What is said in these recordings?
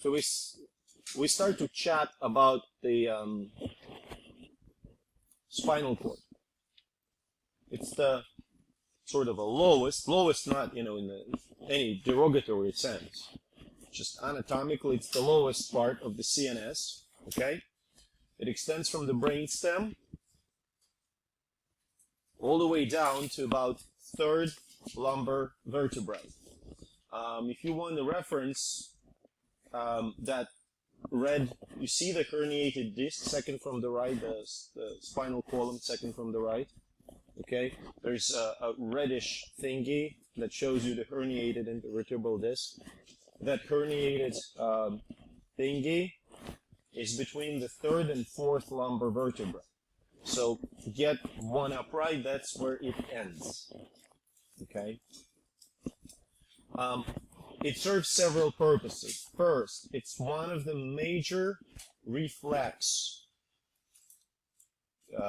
So we start to chat about the spinal cord. It's the sort of a lowest not, in any derogatory sense. Just anatomically, it's the lowest part of the CNS, okay? It extends from the brainstem all the way down to about third lumbar vertebrae. If you want the reference, that red, you see the herniated disc, second from the right, the spinal column, second from the right, okay? There's a reddish thingy that shows you the herniated intervertebral disc. That herniated thingy is between the third and fourth lumbar vertebrae. So get one upright, that's where it ends, okay? It serves several purposes. First, it's one of the major reflex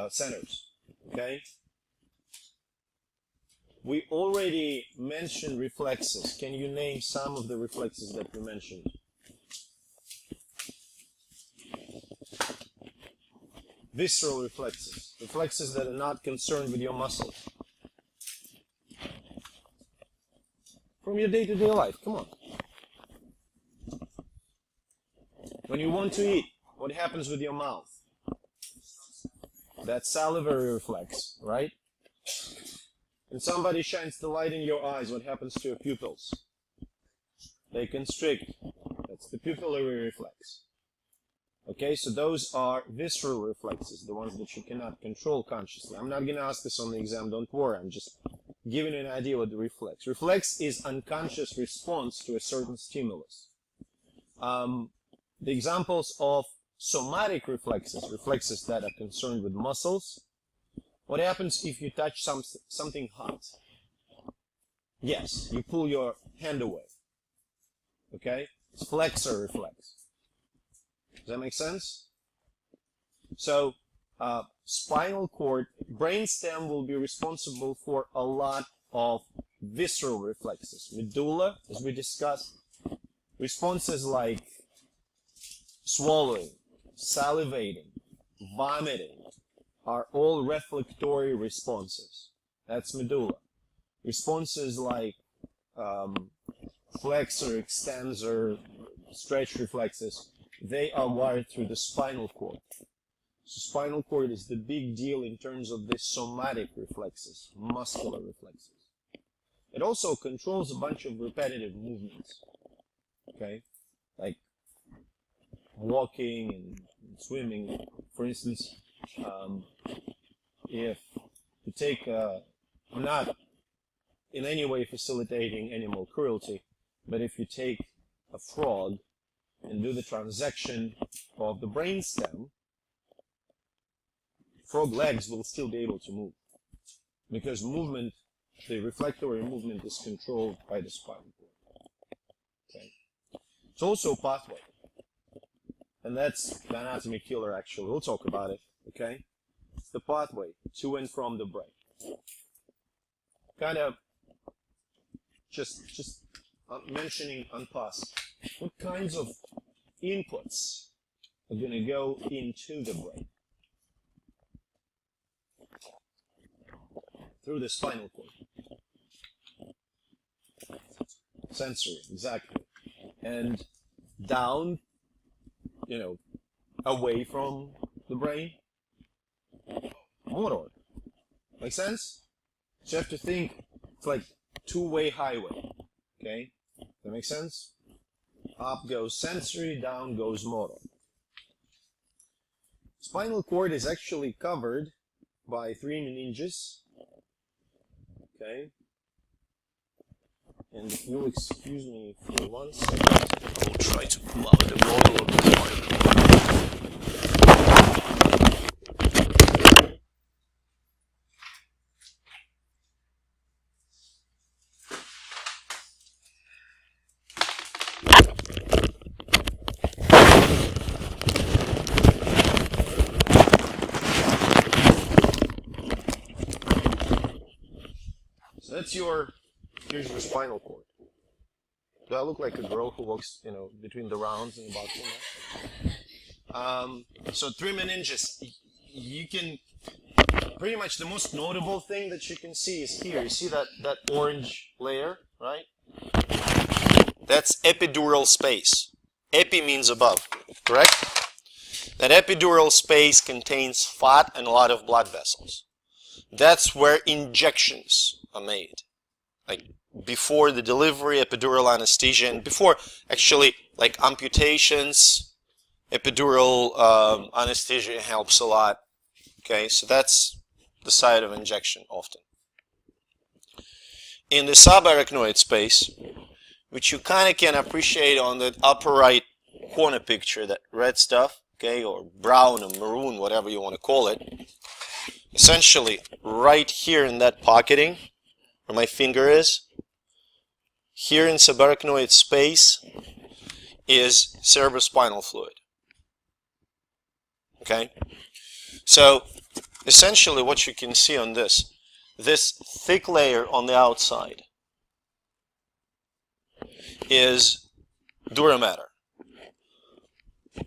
centers, okay? We already mentioned reflexes. Can you name some of the reflexes that we mentioned? Visceral reflexes. Reflexes that are not concerned with your muscles. From your day-to-day life, come on. When you want to eat, what happens with your mouth? That's salivary reflex, right? When somebody shines the light in your eyes, what happens to your pupils? They constrict. That's the pupillary reflex. Okay, so those are visceral reflexes, the ones that you cannot control consciously. I'm not going to ask this on the exam, don't worry. I'm just giving you an idea what the reflex. Reflex is unconscious response to a certain stimulus. The examples of somatic reflexes, reflexes that are concerned with muscles. What happens if you touch something hot? Yes, you pull your hand away. Okay? It's flexor reflex. Does that make sense? So, spinal cord, brainstem will be responsible for a lot of visceral reflexes. Medulla, as we discussed, responses like swallowing, salivating, vomiting, are all reflectory responses. That's medulla. Responses like flexor, extensor, stretch reflexes, they are wired through the spinal cord. So spinal cord is the big deal in terms of the somatic reflexes, muscular reflexes. It also controls a bunch of repetitive movements, okay? Like walking and swimming. For instance, if you take, I'm not in any way facilitating animal cruelty, but if you take a frog and do the transection of the brainstem, frog legs will still be able to move because movement, the reflectory movement, is controlled by the spinal cord. Okay. It's also a pathway, and that's the anatomy killer. Actually, we'll talk about it. Okay, it's the pathway to and from the brain. Kind of just mentioning on past, what kinds of inputs are going to go into the brain? Through the spinal cord. Sensory, exactly. And down, away from the brain, motor. Make sense? So you have to think, it's like two-way highway. Okay? That make sense? Up goes sensory, down goes motor. Spinal cord is actually covered by 3 meninges. Okay? And if you'll excuse me for 1 second, I'll try to pull out the model of the spinal cord. So here's your spinal cord. Do I look like a girl who walks, between the rounds in the boxing? So 3 meninges. You can pretty much the most notable thing that you can see is here. You see that orange layer, right? That's epidural space. Epi means above, correct? That epidural space contains fat and a lot of blood vessels. That's where injections are made. Like before the delivery, epidural anesthesia, and before actually like amputations, epidural anesthesia helps a lot. Okay, so that's the site of injection often. In the subarachnoid space, which you kind of can appreciate on the upper right corner picture, that red stuff, okay, or brown or maroon, whatever you want to call it, essentially right here in that pocketing, where my finger is, here in subarachnoid space is cerebrospinal fluid. Okay? So, essentially what you can see on this thick layer on the outside is dura mater.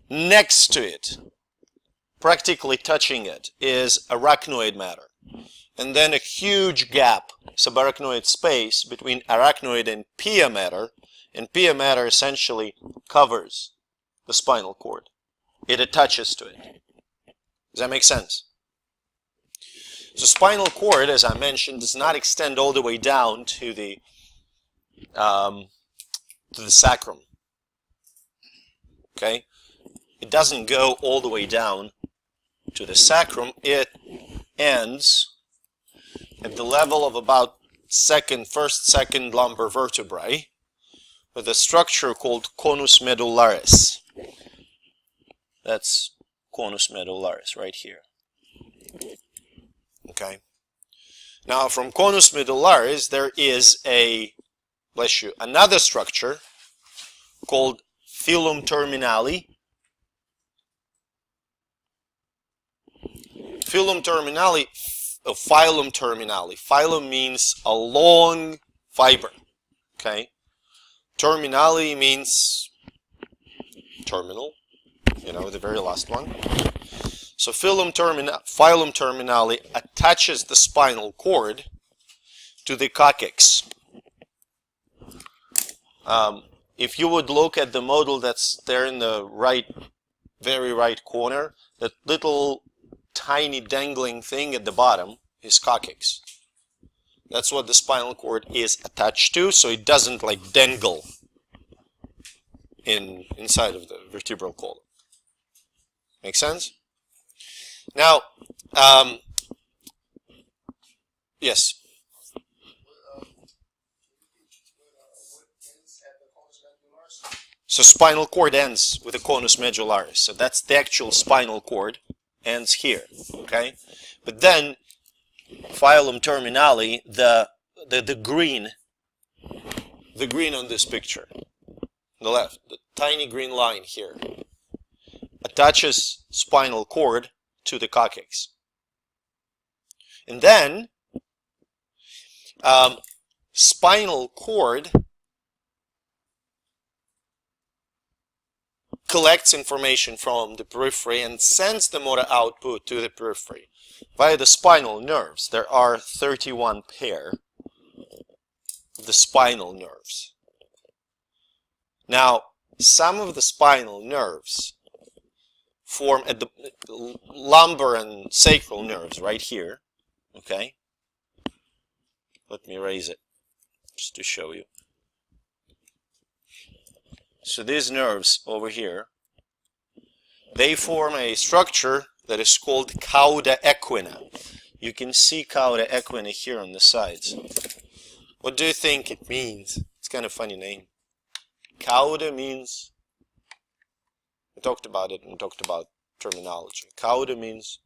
Next to it, practically touching it, is arachnoid matter. And then a huge gap, subarachnoid space, between arachnoid and pia mater. And pia mater essentially covers the spinal cord. It attaches to it. Does that make sense? So spinal cord, as I mentioned, does not extend all the way down to the sacrum. Okay? It doesn't go all the way down to the sacrum. It ends at the level of about first, second lumbar vertebrae with a structure called conus medullaris. That's conus medullaris right here. Okay. Now from conus medullaris there is another structure called filum terminale. Filum terminale, phylum terminale. Phylum means a long fiber. Okay. Terminale means terminal. The very last one. So phylum terminale attaches the spinal cord to the coccyx. If you would look at the model that's there in the very right corner, that little tiny dangling thing at the bottom is coccyx. That's what the spinal cord is attached to, so it doesn't like dangle inside of the vertebral column. Make sense? Now, yes. So spinal cord ends with the conus medullaris. So that's the actual spinal cord, ends here. Okay, but then phylum terminale, the green on this picture, on the left, the tiny green line here, attaches spinal cord to the coccyx. And then spinal cord collects information from the periphery and sends the motor output to the periphery via the spinal nerves. There are 31 pair of the spinal nerves. Now, some of the spinal nerves form at the lumbar and sacral nerves right here. Okay? Let me erase it just to show you. So these nerves over here, they form a structure that is called cauda equina. You can see cauda equina here on the sides. What do you think it means? It's kind of a funny name. Cauda means, we talked about it and we talked about terminology. Cauda means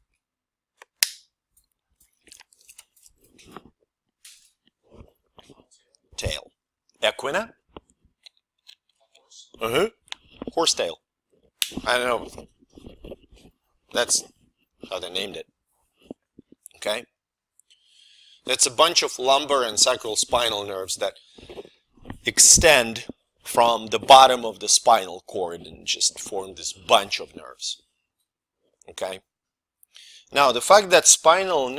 tail. Equina? Horse tail. I don't know. That's how they named it. Okay? That's a bunch of lumbar and sacral spinal nerves that extend from the bottom of the spinal cord and just form this bunch of nerves. Okay? Now, the fact that spinal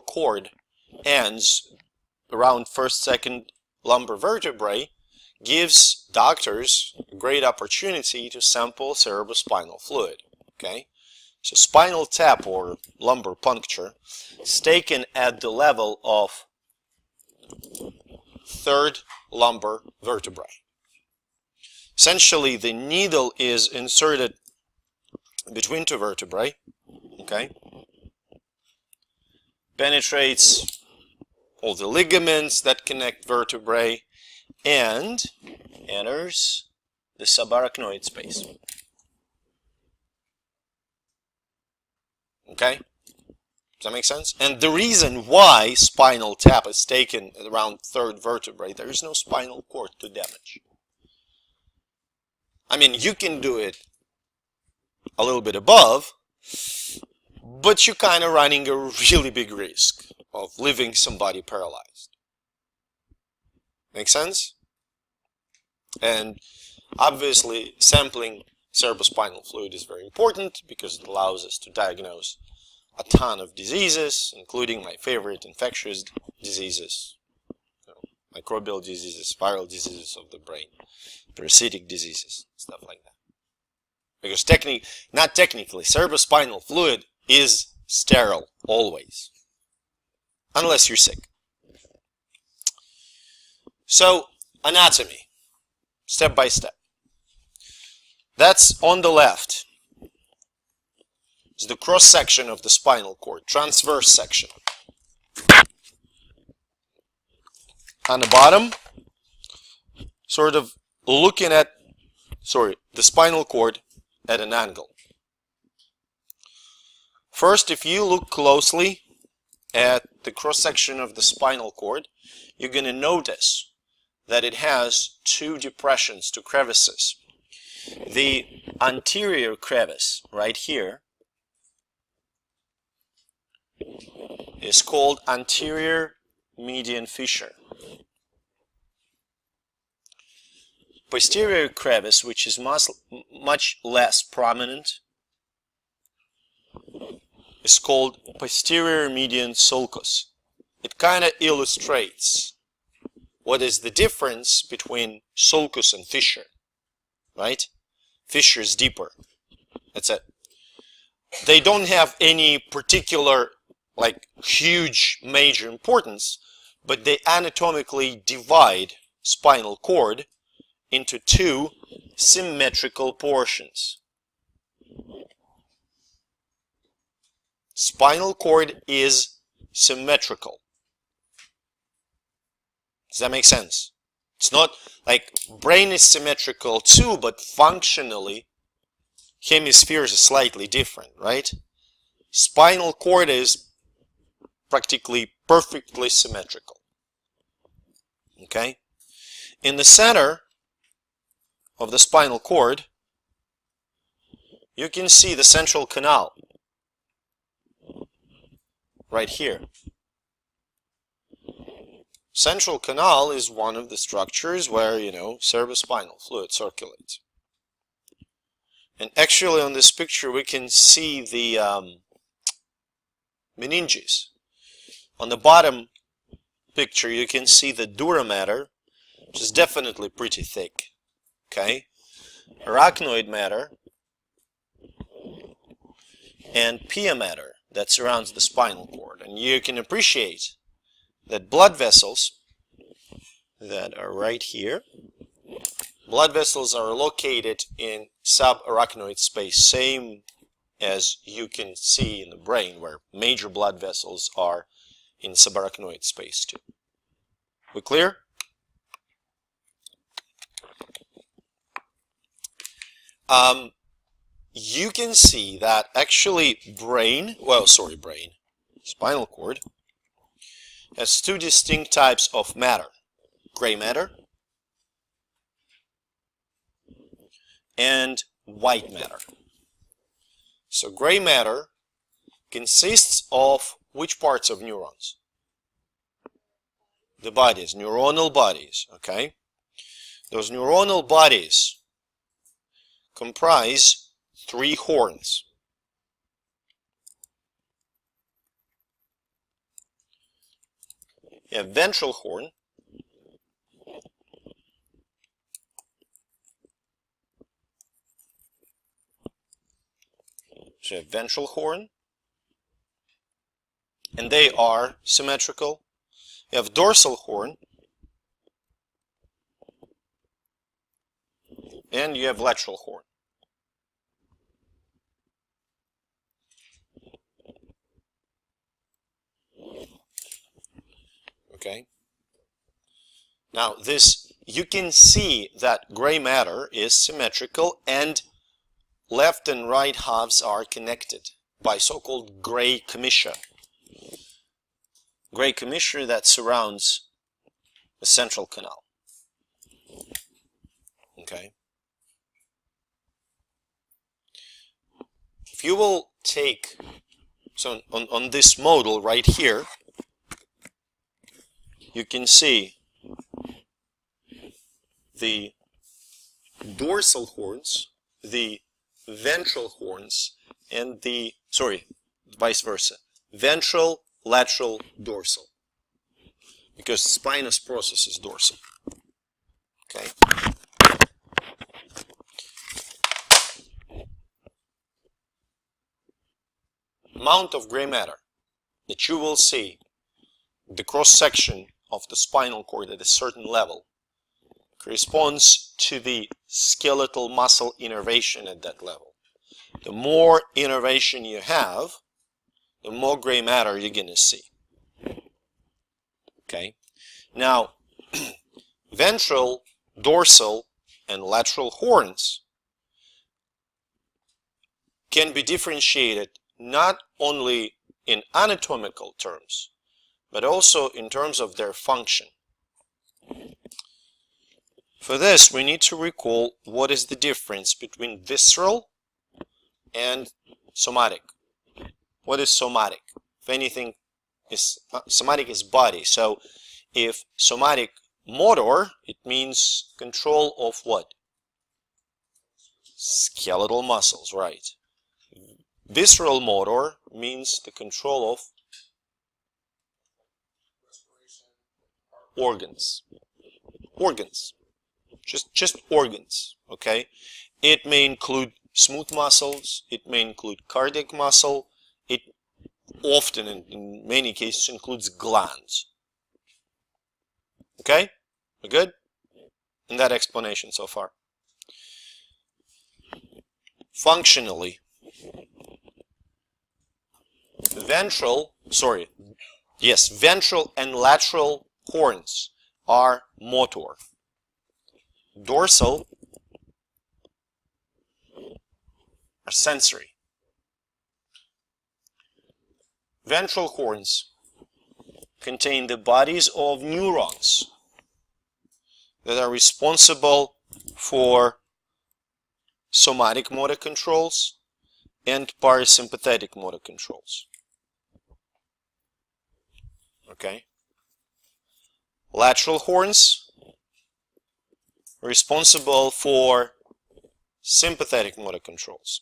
cord ends around first, second lumbar vertebrae gives doctors a great opportunity to sample cerebrospinal fluid. Okay? So spinal tap or lumbar puncture is taken at the level of third lumbar vertebrae. Essentially, the needle is inserted between two vertebrae, okay? Penetrates all the ligaments that connect vertebrae and enters the subarachnoid space. Okay? Does that make sense? And the reason why spinal tap is taken around third vertebrae, there is no spinal cord to damage. I mean, you can do it a little bit above, but you're kind of running a really big risk of leaving somebody paralyzed. Make sense? And obviously, sampling cerebrospinal fluid is very important because it allows us to diagnose a ton of diseases, including my favorite infectious diseases, microbial diseases, viral diseases of the brain, parasitic diseases, stuff like that. Because not technically, cerebrospinal fluid is sterile always, unless you're sick. So, anatomy, step by step. That's on the left. It's the cross section of the spinal cord, transverse section. On the bottom, sort of looking at, the spinal cord at an angle. First, if you look closely at the cross section of the spinal cord, you're going to notice that it has two depressions, two crevices. The anterior crevice, right here, is called anterior median fissure. Posterior crevice, which is much less prominent, is called posterior median sulcus. It kind of illustrates what is the difference between sulcus and fissure, right? Fissure is deeper. That's it. They don't have any particular, like, huge major importance, but they anatomically divide spinal cord into two symmetrical portions. Spinal cord is symmetrical. Does that make sense? It's not like brain is symmetrical too, but functionally hemispheres are slightly different, right? Spinal cord is practically perfectly symmetrical. Okay? In the center of the spinal cord, you can see the central canal right here. Central canal is one of the structures where, cerebrospinal fluid circulates. And actually on this picture we can see the meninges. On the bottom picture you can see the dura matter, which is definitely pretty thick. Okay? Arachnoid matter and pia matter that surrounds the spinal cord. And you can appreciate that blood vessels that are right here, blood vessels are located in subarachnoid space, same as you can see in the brain, where major blood vessels are in subarachnoid space too. We clear? You can see that actually spinal cord has two distinct types of matter, gray matter and white matter. So gray matter consists of which parts of neurons? The bodies, neuronal bodies, okay? Those neuronal bodies comprise 3 horns. You have ventral horn, so you have ventral horn, and they are symmetrical. You have dorsal horn, and you have lateral horn. Okay. Now this, you can see that gray matter is symmetrical and left and right halves are connected by so-called gray commissure. Gray commissure that surrounds the central canal. Okay. If you will take, so on this model right here, you can see the dorsal horns, the ventral horns, and the, vice versa, ventral, lateral, dorsal, because spinous process is dorsal. Okay. Amount of gray matter that you will see, the cross section of the spinal cord at a certain level, corresponds to the skeletal muscle innervation at that level. The more innervation you have, the more gray matter you're going to see. Okay. Now, ventral, dorsal, and lateral horns can be differentiated not only in anatomical terms, but also in terms of their function. For this, we need to recall what is the difference between visceral and somatic. What is somatic? If anything, somatic is body. So if somatic motor, it means control of what? Skeletal muscles, right? Visceral motor means the control of organs. Organs. Just organs, okay? It may include smooth muscles, it may include cardiac muscle, it often, in many cases, includes glands. Okay? We good? In that explanation so far. Functionally, ventral and lateral horns are motor. Dorsal are sensory. Ventral horns contain the bodies of neurons that are responsible for somatic motor controls and parasympathetic motor controls. Okay? Lateral horns responsible for sympathetic motor controls.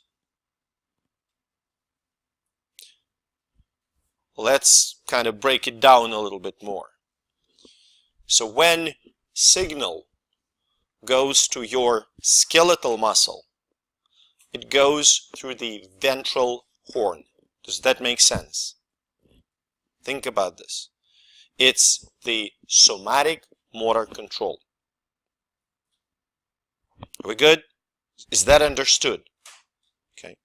Let's kind of break it down a little bit more. So when signal goes to your skeletal muscle, it goes through the ventral horn. Does that make sense? Think about this. It's the somatic motor control. Are we good? Is that understood? Okay.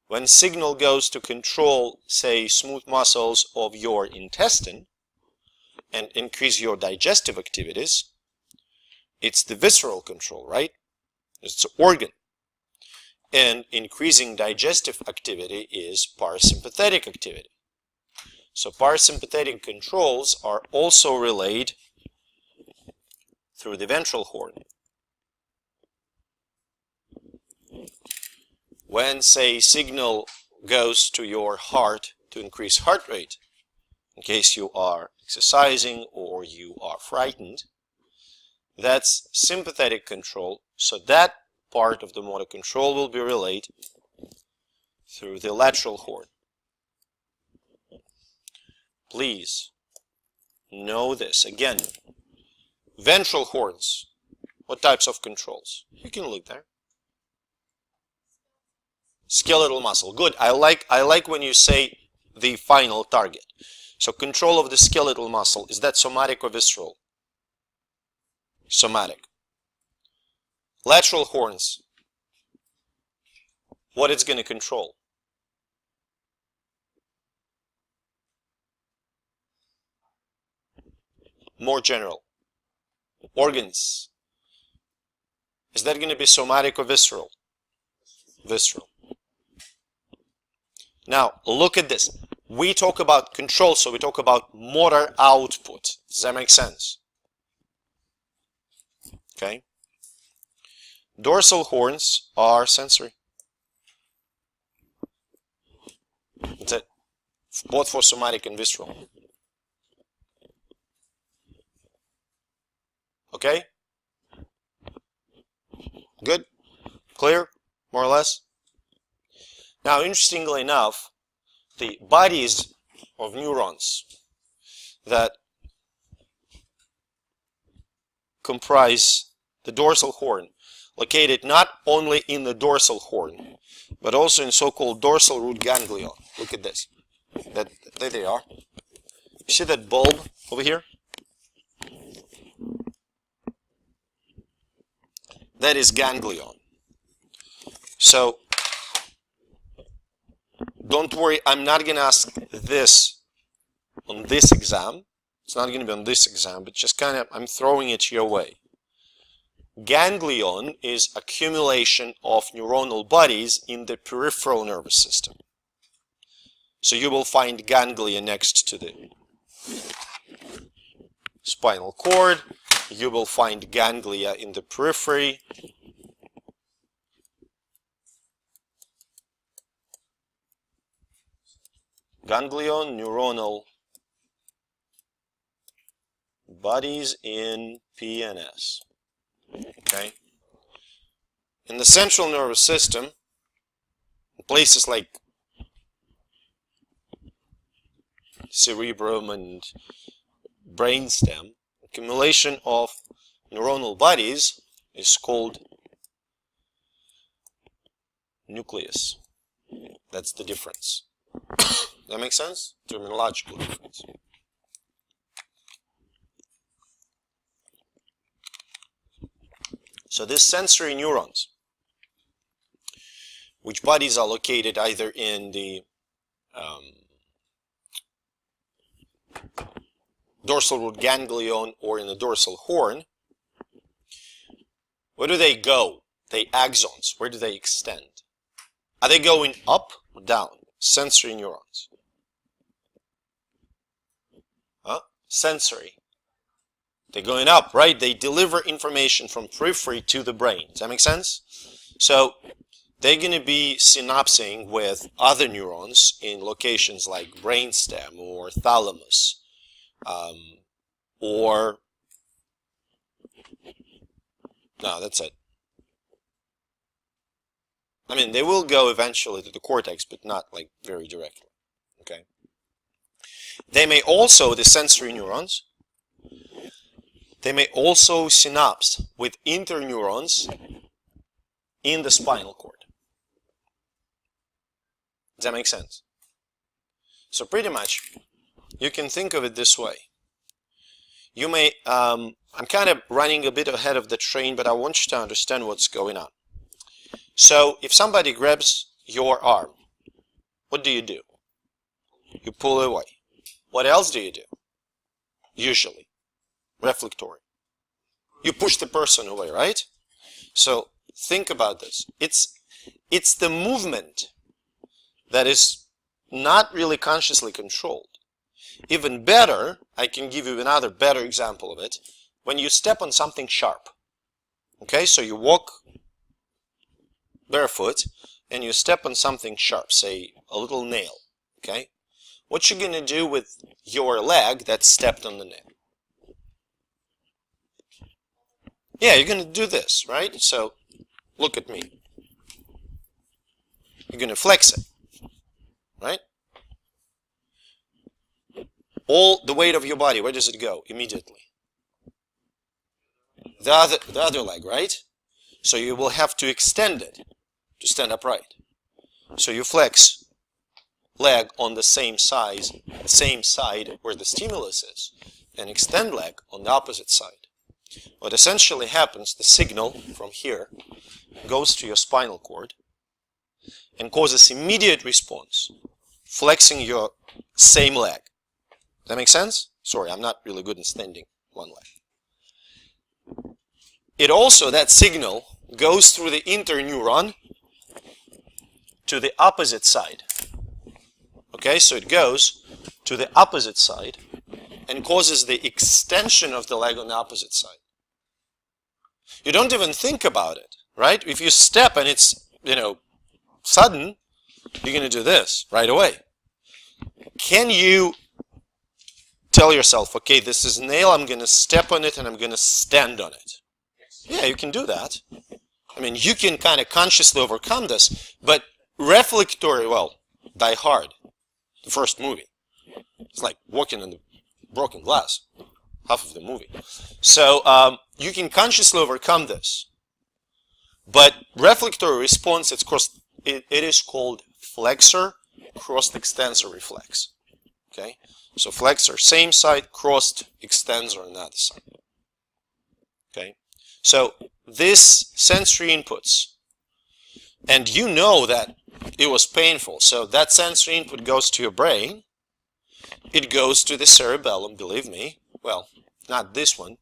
When signal goes to control, say, smooth muscles of your intestine and increase your digestive activities, it's the visceral control, right? It's an organ. And increasing digestive activity is parasympathetic activity. So parasympathetic controls are also relayed through the ventral horn. When, say, signal goes to your heart to increase heart rate, in case you are exercising or you are frightened, That's sympathetic control. So that part of the motor control will be relayed through the lateral horn. Please know this. Again, ventral horns. What types of controls? You can look there. Skeletal muscle. Good. I like when you say the final target. So control of the skeletal muscle. Is that somatic or visceral? Somatic. Lateral horns. What it's going to control? More general. Organs. Is that going to be somatic or visceral? Visceral. Now, look at this. We talk about control, so we talk about motor output. Does that make sense? Okay. Dorsal horns are sensory. That's it. Both for somatic and visceral. Okay? Good? Clear? More or less? Now, interestingly enough, the bodies of neurons that comprise the dorsal horn, located not only in the dorsal horn, but also in so-called dorsal root ganglion. Look at this. There they are. You see that bulb over here? That is ganglion. So, don't worry, I'm not going to ask this on this exam. It's not going to be on this exam, but just kind of, I'm throwing it your way. Ganglion is accumulation of neuronal bodies in the peripheral nervous system. So you will find ganglia next to the spinal cord. You will find ganglia in the periphery. Ganglion, neuronal bodies in PNS. Okay. In the central nervous system, in places like cerebrum and brainstem, accumulation of neuronal bodies is called nucleus. That's the difference. That makes sense? Terminological difference. So these sensory neurons, which bodies are located either in the dorsal root ganglion or in the dorsal horn, where do they go? They axons. Where do they extend? Are they going up or down? Sensory neurons. Huh? Sensory. They're going up, right? They deliver information from periphery to the brain. Does that make sense? So they're going to be synapsing with other neurons in locations like brainstem or thalamus, no, that's it. I mean, they will go eventually to the cortex, but not like very directly. Okay. They may also, the sensory neurons, they may also synapse with interneurons in the spinal cord. Does that make sense? So pretty much, you can think of it this way. You may, I'm kind of running a bit ahead of the train, but I want you to understand what's going on. So if somebody grabs your arm, what do? You pull away. What else do? Usually, reflectory. You push the person away, right? So think about this. It's the movement that is not really consciously controlled. Even better, I can give you another better example of it. When you step on something sharp, okay, so you walk barefoot and you step on something sharp, say a little nail, okay? What you're going to do with your leg that stepped on the nail? Yeah, you're going to do this, right? So look at me. You're going to flex it, right? All the weight of your body, where does it go? Immediately. The other leg, right? So you will have to extend it to stand upright. So you flex leg on the same side where the stimulus is, and extend leg on the opposite side. What essentially happens, the signal from here goes to your spinal cord and causes immediate response, flexing your same leg. That make sense? Sorry, I'm not really good in standing one leg. It also, that signal goes through the interneuron to the opposite side. Okay, so it goes to the opposite side and causes the extension of the leg on the opposite side. You don't even think about it, right? If you step and it's, sudden, you're going to do this right away. Can you tell yourself, okay, this is nail, I'm going to step on it and I'm going to stand on it? Yeah, you can do that. I mean, you can kind of consciously overcome this, but reflectory, well, Die Hard, the first movie, it's like walking on the broken glass, half of the movie. So you can consciously overcome this, but reflectory response, it is called flexor crossed extensor reflex. Okay, so flexor same side, crossed extensor on the other side. Okay, so this sensory inputs, and you know that it was painful, so that sensory input goes to your brain, it goes to the cerebellum, believe me. Well, not this one,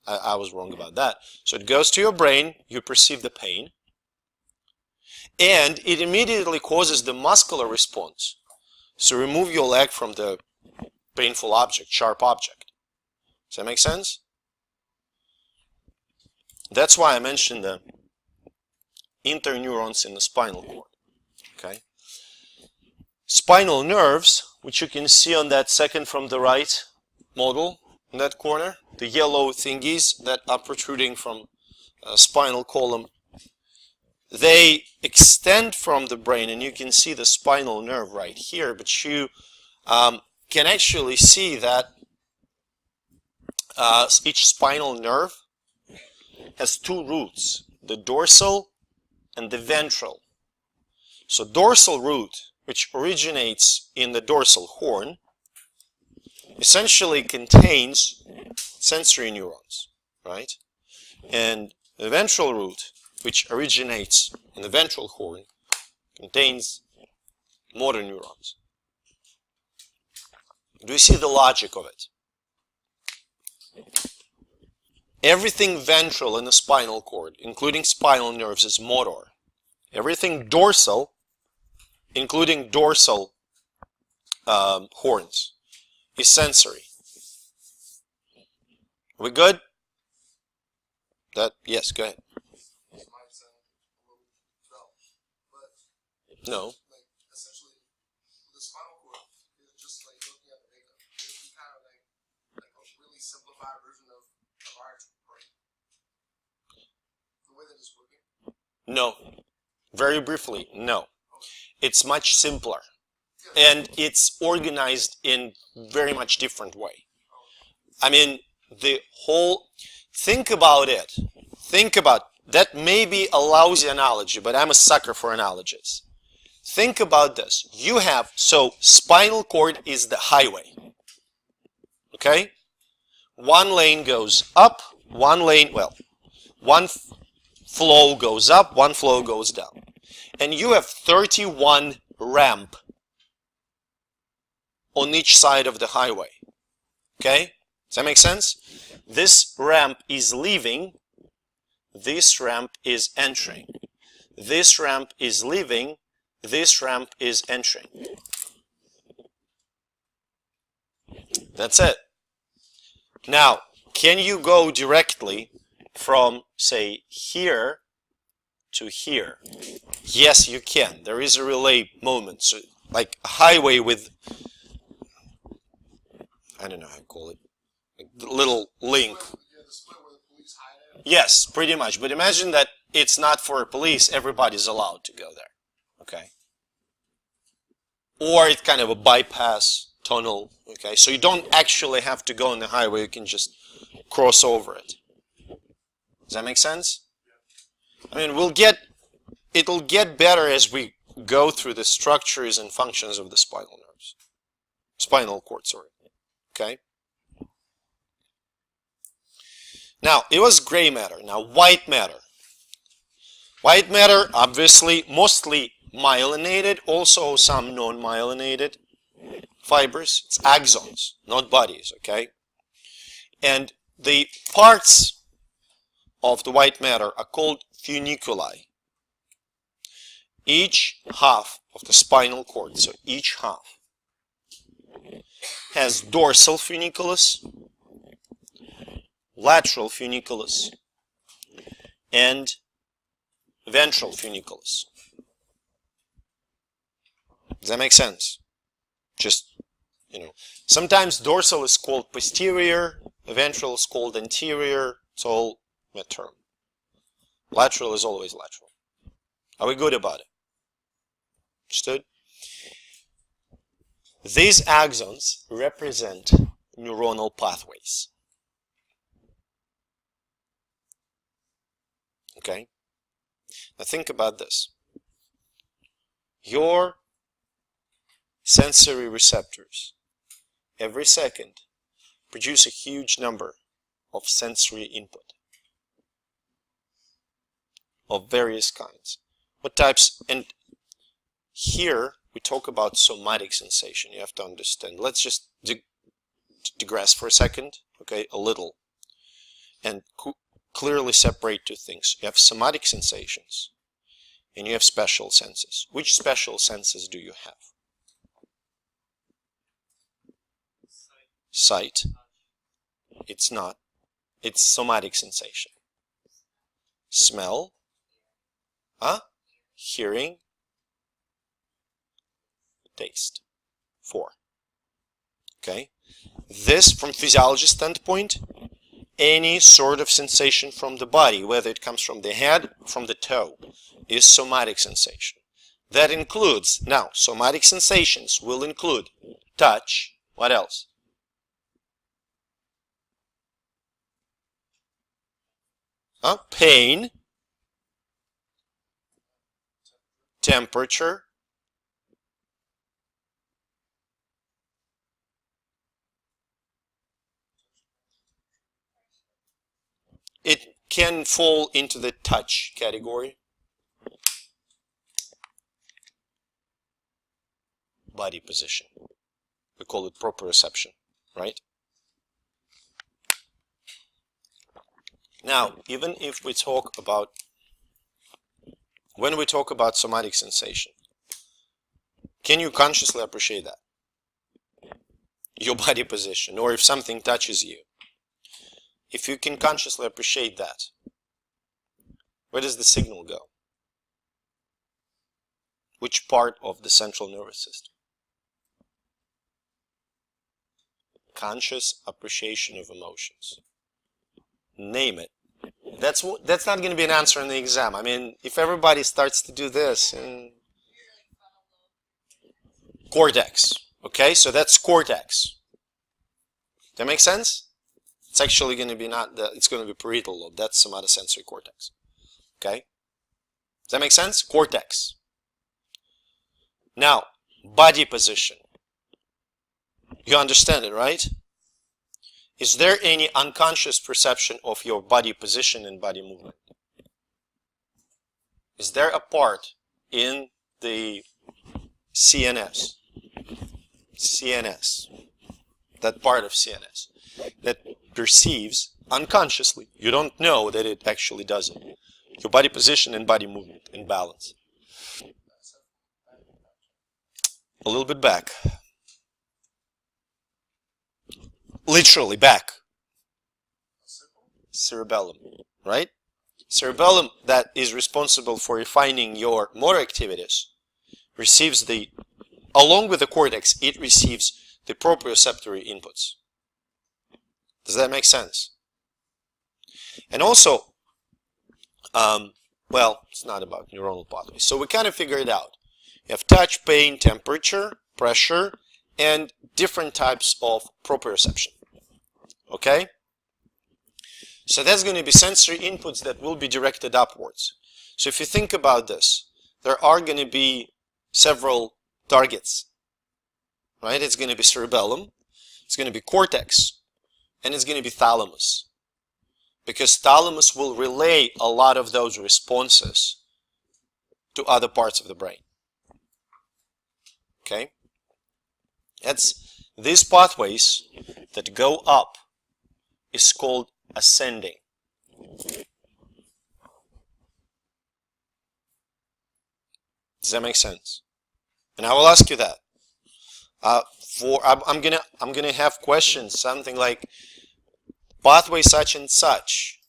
I was wrong about that. So it goes to your brain, you perceive the pain, and it immediately causes the muscular response. So remove your leg from the painful object, sharp object. Does that make sense? That's why I mentioned the interneurons in the spinal cord. Okay. Spinal nerves, which you can see on that second from the right model in that corner, the yellow thingies that are protruding from spinal column, they extend from the brain, and you can see the spinal nerve right here, but you can actually see that each spinal nerve has two roots, the dorsal and the ventral. So dorsal root, which originates in the dorsal horn, essentially contains sensory neurons, right? And the ventral root, which originates in the ventral horn, contains motor neurons. Do you see the logic of it? Everything ventral in the spinal cord, including spinal nerves, is motor. Everything dorsal, including dorsal horns, is sensory. Are we good? Yes, go ahead. No. Essentially, the spinal cord is just like looking at the data. It would be kind of like a really simplified version of our brain. The way that it's working. No. Very briefly, no. It's much simpler. And it's organized in very much different way. I mean, the whole, think about it. Think about, that may be a lousy analogy, but I'm a sucker for analogies. Think about this. You have, so spinal cord is the highway. Okay? One lane goes up, one lane, well, one flow goes up, one flow goes down. And you have 31 ramp on each side of the highway. Okay? Does that make sense? This ramp is leaving, this ramp is entering. This ramp is leaving, this ramp is entering. That's it. Now, can you go directly from, say, here to here? Yes, you can. There is a relay moment, so like a highway with, I don't know how to call it, like the little link. Yes, pretty much. But imagine that it's not for police. Everybody's allowed to go there. Okay. Or it's kind of a bypass tunnel. Okay. So you don't actually have to go on the highway. You can just cross over it. Does that make sense? I mean, it'll get better as we go through the structures and functions of the spinal nerves. Spinal cord, sorry. Okay? Now, it was gray matter. Now, white matter. White matter, obviously, mostly myelinated, also some non-myelinated fibers. It's axons, not bodies, okay? And the parts of the white matter are called funiculi. Each half of the spinal cord, so each half, has dorsal funiculus, lateral funiculus, and ventral funiculus. Does that make sense? Just, sometimes dorsal is called posterior, ventral is called anterior. It's all a term. Lateral is always lateral. Are we good about it? Understood? These axons represent neuronal pathways. Okay? Now think about this. Your sensory receptors every second produce a huge number of sensory input of various kinds. What types? And here we talk about somatic sensation. You have to understand. Let's just digress for a second, okay, a little, and clearly separate two things. You have somatic sensations and you have special senses. Which special senses do you have? Sight. It's not. It's somatic sensation. Smell. Hearing. Taste. 4. Okay. This, from physiology standpoint, any sort of sensation from the body, whether it comes from the head or from the toe, is somatic sensation. That includes, now, somatic sensations will include touch. What else? Pain, temperature, it can fall into the touch category. Body position. We call it proprioception, right? Now, even if we talk about, when we talk about somatic sensation, can you consciously appreciate that? Your body position, or if something touches you. If you can consciously appreciate that, where does the signal go? Which part of the central nervous system? Conscious appreciation of emotions. Name it. That's not going to be an answer in the exam. I mean, if everybody starts to do this, cortex. Okay, so that's cortex. That make sense? It's actually going to be it's going to be parietal lobe. That's somatosensory cortex. Okay? Does that make sense? Cortex. Now, body position. You understand it, right? Is there any unconscious perception of your body position and body movement? Is there a part in the CNS, that part of CNS, that perceives unconsciously, you don't know that it actually does it, your body position and body movement and balance? A little bit back. Literally back. Cerebellum, right? Cerebellum, that is responsible for refining your motor activities, receives along with the cortex, it receives the proprioceptory inputs. Does that make sense? And also, well, it's not about neuronal pathways. So we kind of figured it out. You have touch, pain, temperature, pressure, and different types of proprioception. Okay? So that's going to be sensory inputs that will be directed upwards. So if you think about this, there are going to be several targets, right? It's going to be cerebellum, it's going to be cortex, and it's going to be thalamus. Because thalamus will relay a lot of those responses to other parts of the brain. Okay? That's these pathways that go up is called ascending. Does that make sense? And I will ask you that. I'm gonna have questions, something like pathway such and such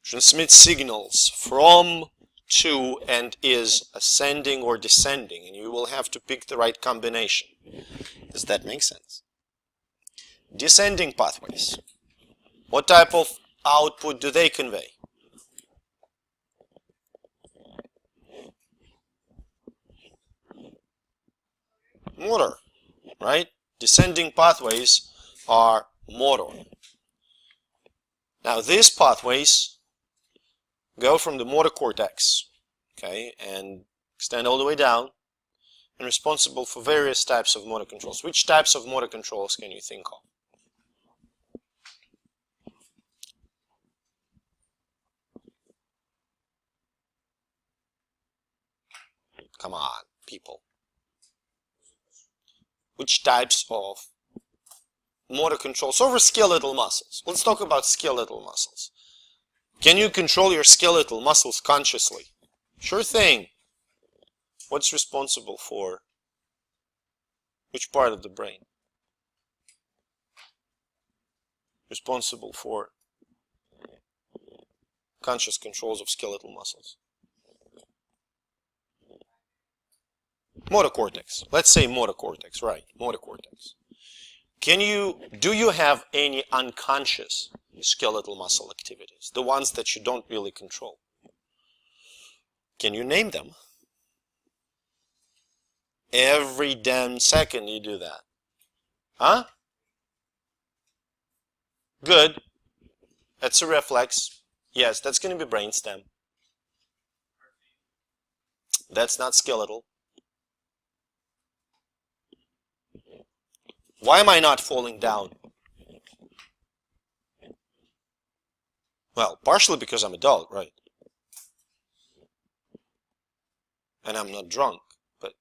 transmits signals from, to, and is ascending or descending, and you will have to pick the right combination. Does that make sense? Descending pathways. What type of output do they convey? Motor, right? Descending pathways are motor. Now these pathways go from the motor cortex, okay, and extend all the way down, and responsible for various types of motor controls. Which types of motor controls can you think of? Come on, people. Which types of motor controls over skeletal muscles? Let's talk about skeletal muscles. Can you control your skeletal muscles consciously? Sure thing. What's responsible for which part of the brain? Responsible for conscious controls of skeletal muscles? Motor cortex. Let's say motor cortex, right? Motor cortex. Do you have any unconscious skeletal muscle activities? The ones that you don't really control. Can you name them? Every damn second you do that. Huh? Good. That's a reflex. Yes, that's going to be brainstem. That's not skeletal. Why am I not falling down? Well, partially because I'm a dog, right? And I'm not drunk, but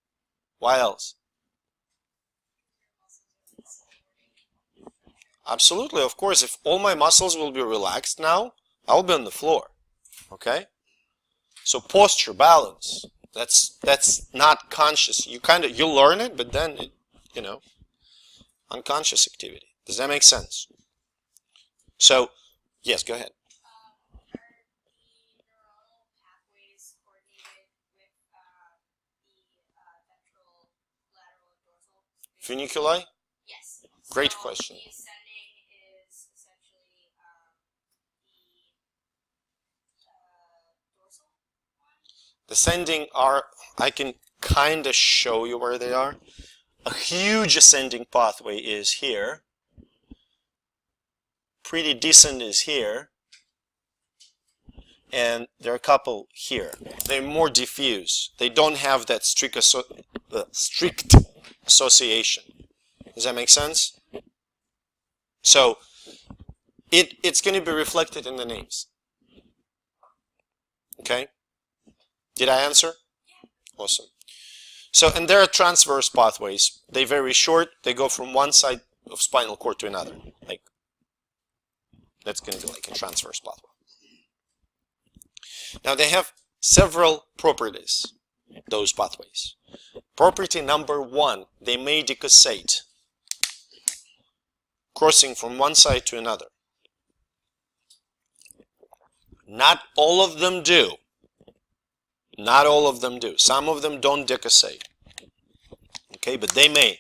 why else? Absolutely, of course, if all my muscles will be relaxed now, I'll be on the floor, okay? So posture, balance, that's not conscious. You learn it, but then, unconscious activity. Does that make sense? So, yes, go ahead. Are the neuronal pathways coordinated with the ventral, lateral, and dorsal space? Funiculi? Yes. Great So question. the ascending is essentially the dorsal one? Descending are, I can kind of show you where they are. A huge ascending pathway is here. Pretty decent is here. And there are a couple here. They're more diffuse. They don't have that strict association. Does that make sense? So, it's going to be reflected in the names. Okay? Did I answer? Awesome. So, and there are transverse pathways. They're very short. They go from one side of spinal cord to another. Like, that's going to be like a transverse pathway. Now, they have several properties, those pathways. Property number one, they may decussate, crossing from one side to another. Not all of them do. Not all of them do. Some of them don't decussate. Okay, but they may.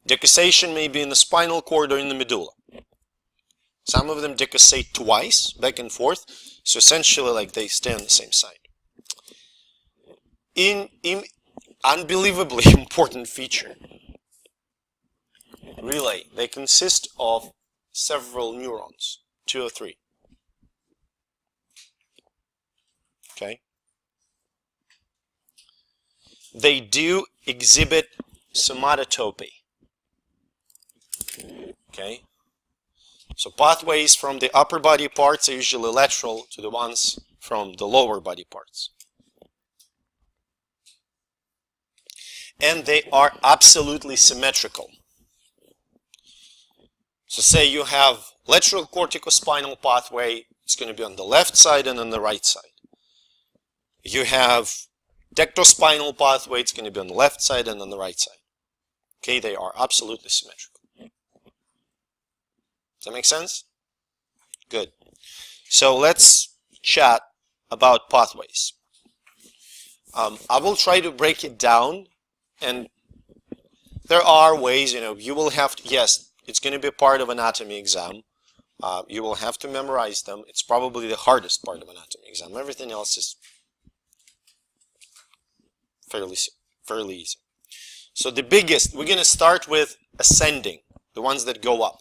Decussation may be in the spinal cord or in the medulla. Some of them decussate twice, back and forth. So essentially, like, they stay on the same side. In unbelievably important feature, really, they consist of several neurons, 2 or 3. Okay? They do exhibit somatotopy. Okay? So pathways from the upper body parts are usually lateral to the ones from the lower body parts. And they are absolutely symmetrical. So say you have lateral corticospinal pathway, it's going to be on the left side and on the right side. You have tectospinal pathway, it's going to be on the left side and on the right side. Okay, they are absolutely symmetrical. Does that make sense? Good. So let's chat about pathways. I will try to break it down, and there are ways, you will have to, yes, it's going to be part of anatomy exam. You will have to memorize them. It's probably the hardest part of anatomy exam. Everything else is fairly easy. So the biggest, we're going to start with ascending, the ones that go up.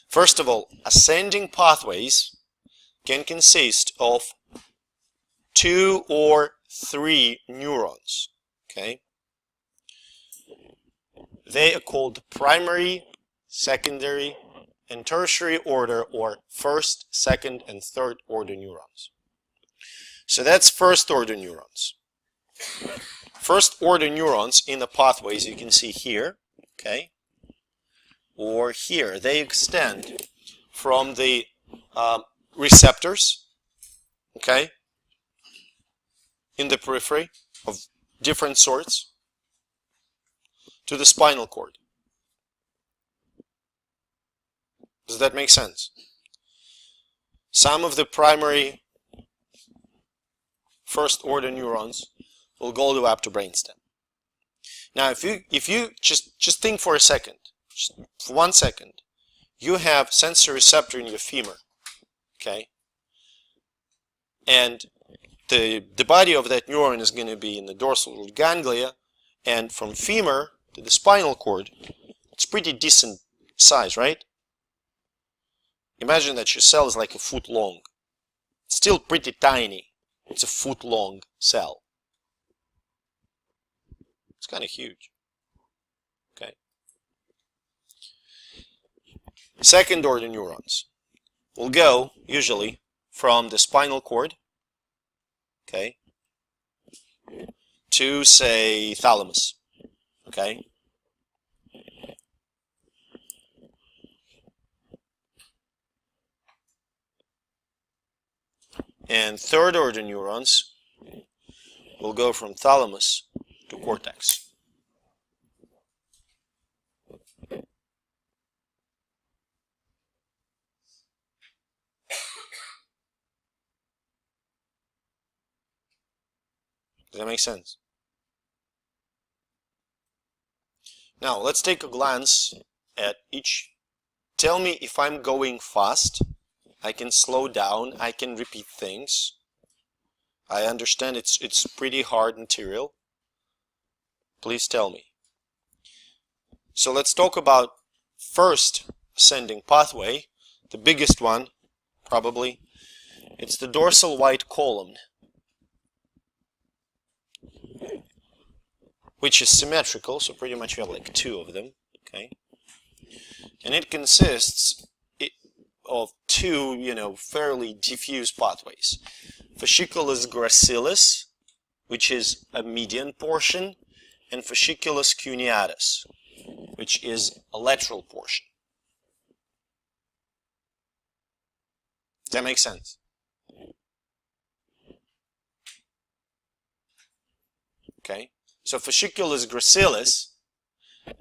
First of all, ascending pathways can consist of 2 or 3 neurons. Okay? They are called primary, secondary, and tertiary order, or first, second, and third order neurons. So that's first order neurons. First order neurons in the pathways you can see here, okay, or here. They extend from the receptors, okay, in the periphery of different sorts, to the spinal cord. Does that make sense? Some of the primary first order neurons will go up to brainstem. Now, if you just think for a second, just for 1 second, you have sensory receptor in your femur, okay, and the body of that neuron is going to be in the dorsal root ganglia, and from femur to the spinal cord, it's pretty decent size, right? Imagine that your cell is like a foot long. It's still pretty tiny. It's a foot long cell. It's kind of huge. Okay. Second order neurons will go usually from the spinal cord, okay, to, say, thalamus, okay. And third order neurons will go from thalamus to cortex. Does that make sense? Now, let's take a glance at each. Tell me if I'm going fast. I can slow down. I can repeat things. I understand it's pretty hard material. Please tell me. So let's talk about first ascending pathway. The biggest one, probably, it's the dorsal white column, which is symmetrical, so pretty much you have like 2 of them, okay? And it consists of 2, fairly diffuse pathways. Fasciculus gracilis, which is a median portion, and fasciculus cuneatus, which is a lateral portion. Does that make sense? Okay. So fasciculus gracilis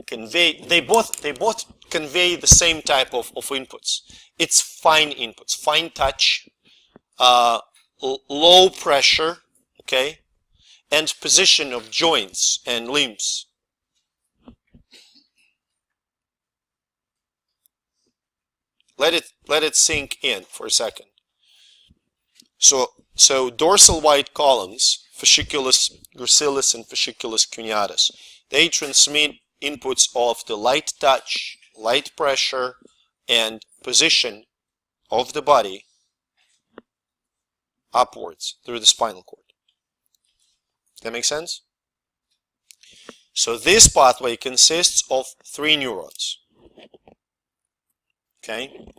they both convey the same type of inputs. It's fine inputs, fine touch, low pressure, okay, and position of joints and limbs. Let it sink in for a second. So dorsal white columns, fasciculus gracilis and fasciculus cuneatus, they transmit inputs of the light touch, light pressure, and position of the body upwards through the spinal cord. That make sense? So this pathway consists of 3 neurons. Okay?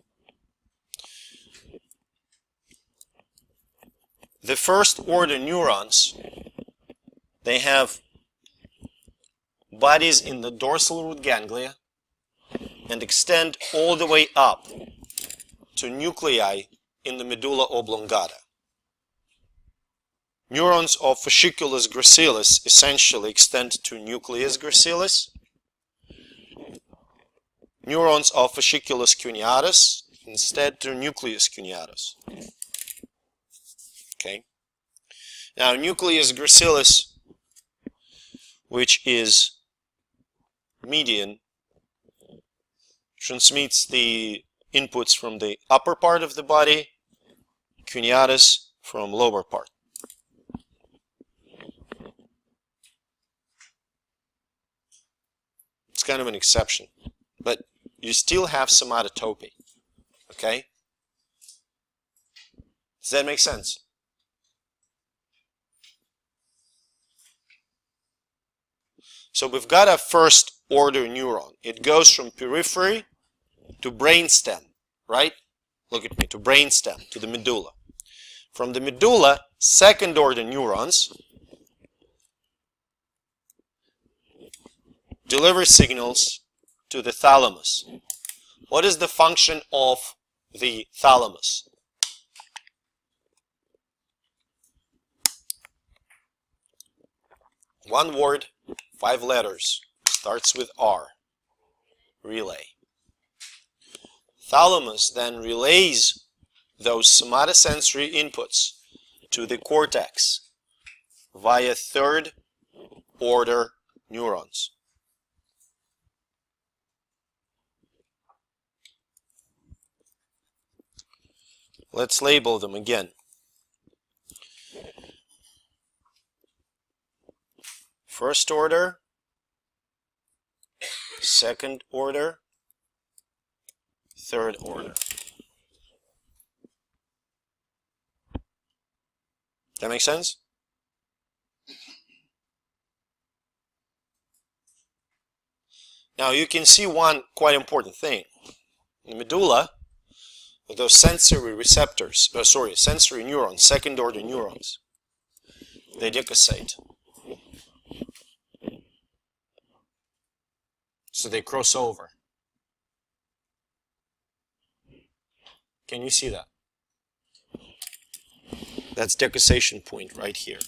The first order neurons, they have bodies in the dorsal root ganglia and extend all the way up to nuclei in the medulla oblongata. Neurons of fasciculus gracilis essentially extend to nucleus gracilis. Neurons of fasciculus cuneatus instead to nucleus cuneatus. Okay. Now nucleus gracilis, which is median, transmits the inputs from the upper part of the body, cuneatus from lower part. It's kind of an exception, but you still have somatotopy. Okay? Does that make sense? So we've got a first order neuron. It goes from periphery to brainstem, right? Look at me, to brainstem, to the medulla. From the medulla, second order neurons deliver signals to the thalamus. What is the function of the thalamus? One word, 5 letters, starts with R. Relay. Thalamus then relays those somatosensory inputs to the cortex via third order neurons. Let's label them again. First order, second order, third order. That make sense? Now you can see one quite important thing. In the medulla, with those sensory receptors, sensory neurons, second order neurons, they decussate. So they cross over. Can you see that? That's decussation point right here.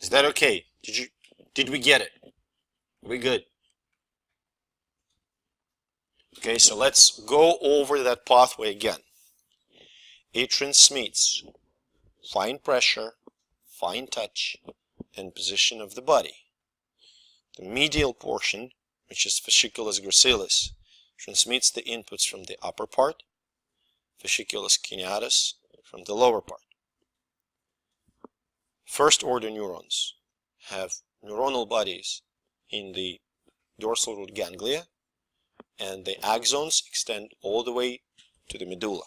Is that okay? Did we get it? Are we good? Okay, so let's go over that pathway again. It transmits fine pressure, fine touch, and position of the body. The medial portion, which is fasciculus gracilis, transmits the inputs from the upper part, fasciculus cuneatus from the lower part. First order neurons have neuronal bodies in the dorsal root ganglia, and the axons extend all the way to the medulla.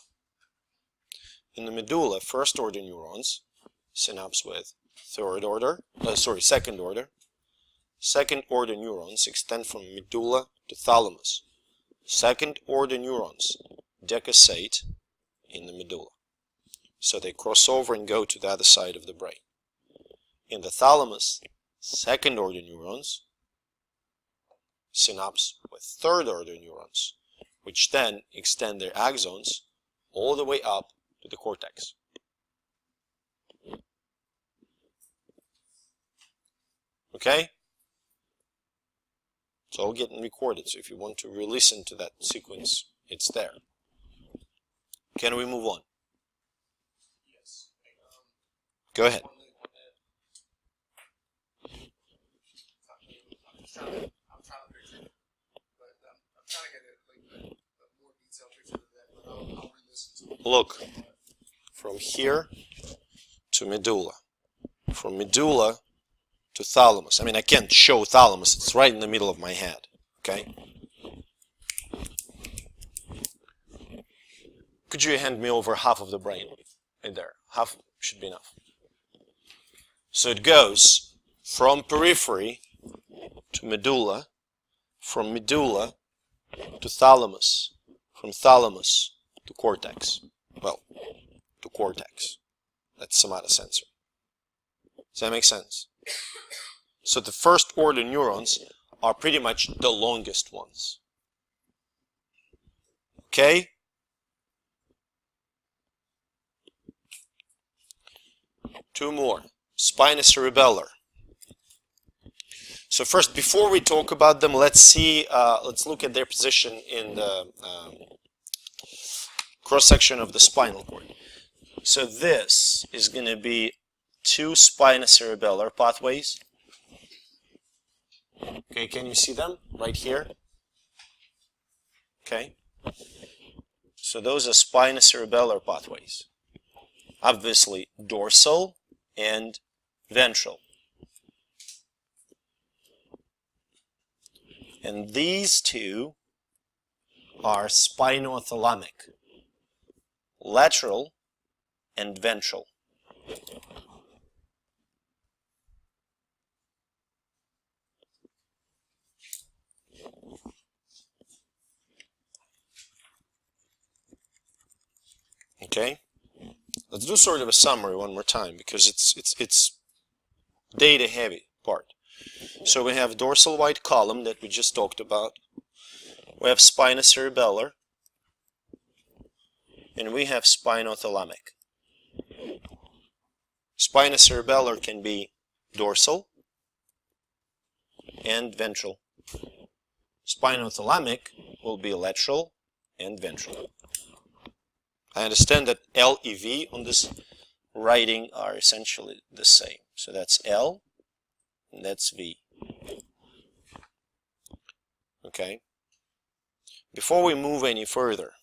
In the medulla, first order neurons synapse with second order. Second order neurons extend from medulla to thalamus. Second order neurons decussate in the medulla. So they cross over and go to the other side of the brain. In the thalamus, second order neurons synapse with third order neurons, which then extend their axons all the way up to the cortex. Okay? It's all getting recorded, so if you want to re-listen to that sequence, it's there. Can we move on? Yes. Go ahead. One leg, one head. I'm trying to picture it, but I'm trying to get a more detailed picture of that. But I'll re-listen to it. Look, from here to medulla, from medulla to thalamus. I mean, I can't show thalamus. It's right in the middle of my head. Okay. Could you hand me over half of the brain? Right there. Half should be enough. So it goes from periphery to medulla, from medulla to thalamus, from thalamus to cortex. Well, to cortex. That's somatosensory. Does that make sense? So the first order neurons are pretty much the longest ones. Okay? Two more. Spinocerebellar. So first, before we talk about them, let's look at their position in the cross-section of the spinal cord. So this is going to be two spinocerebellar pathways. Okay, can you see them right here? Okay. So those are spinocerebellar pathways. Obviously dorsal and ventral. And these two are spinothalamic, lateral and ventral. Okay, let's do sort of a summary one more time because it's data heavy part. So we have dorsal white column that we just talked about. We have spinocerebellar, and we have spinothalamic. Spinocerebellar can be dorsal and ventral. Spinothalamic will be lateral and ventral. I understand that L, E, V on this writing are essentially the same. So that's L and that's V. Okay. Before we move any further,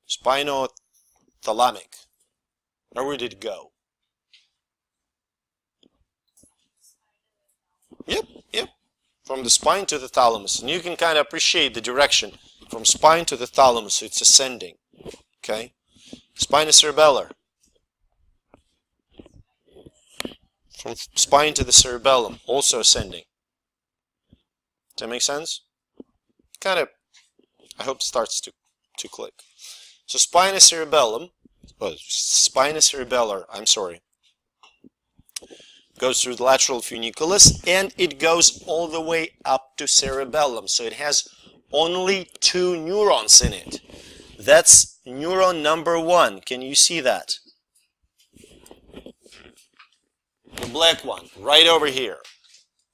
spinothalamic, where would it go? Yep. From the spine to the thalamus. And you can kind of appreciate the direction. From spine to the thalamus, it's ascending. Okay? Spinocerebellar. From spine to the cerebellum, also ascending. Does that make sense? Kind of, I hope it starts to click. So spinocerebellar, goes through the lateral funiculus and it goes all the way up to cerebellum. So it has only two neurons in it. That's neuron number 1. Can you see that? The black one, right over here.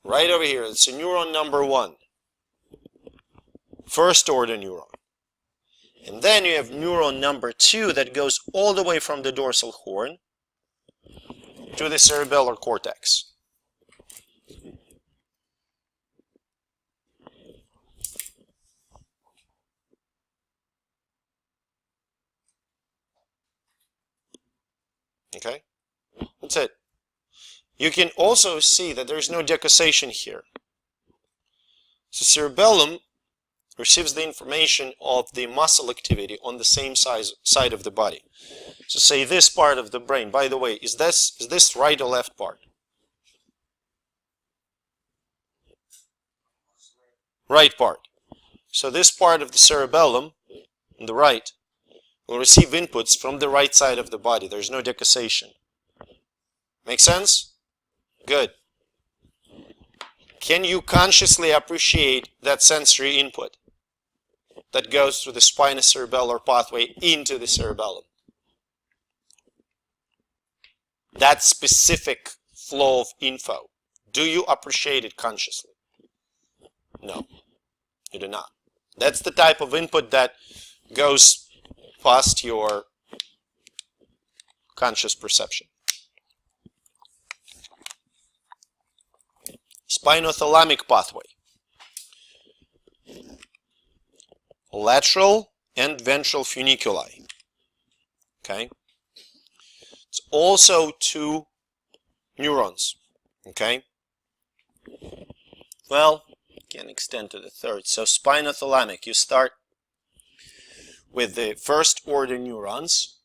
Right over here. It's a neuron number 1. First order neuron. And then you have neuron number 2 that goes all the way from the dorsal horn to the cerebellar cortex. Okay? That's it. You can also see that there's no decussation here. So cerebellum receives the information of the muscle activity on the same side of the body. So say this part of the brain, by the way, is this right or left part? Right part. So this part of the cerebellum, on the right, will receive inputs from the right side of the body. There's no decussation. Make sense? Good. Can you consciously appreciate that sensory input that goes through the spinocerebellar pathway into the cerebellum? That specific flow of info. Do you appreciate it consciously? No, you do not. That's the type of input that goes past your conscious perception. Spinothalamic pathway. Lateral and ventral funiculi. Okay? It's also two neurons. Okay? Well, can extend to the third. So spinothalamic, you start with the first order neurons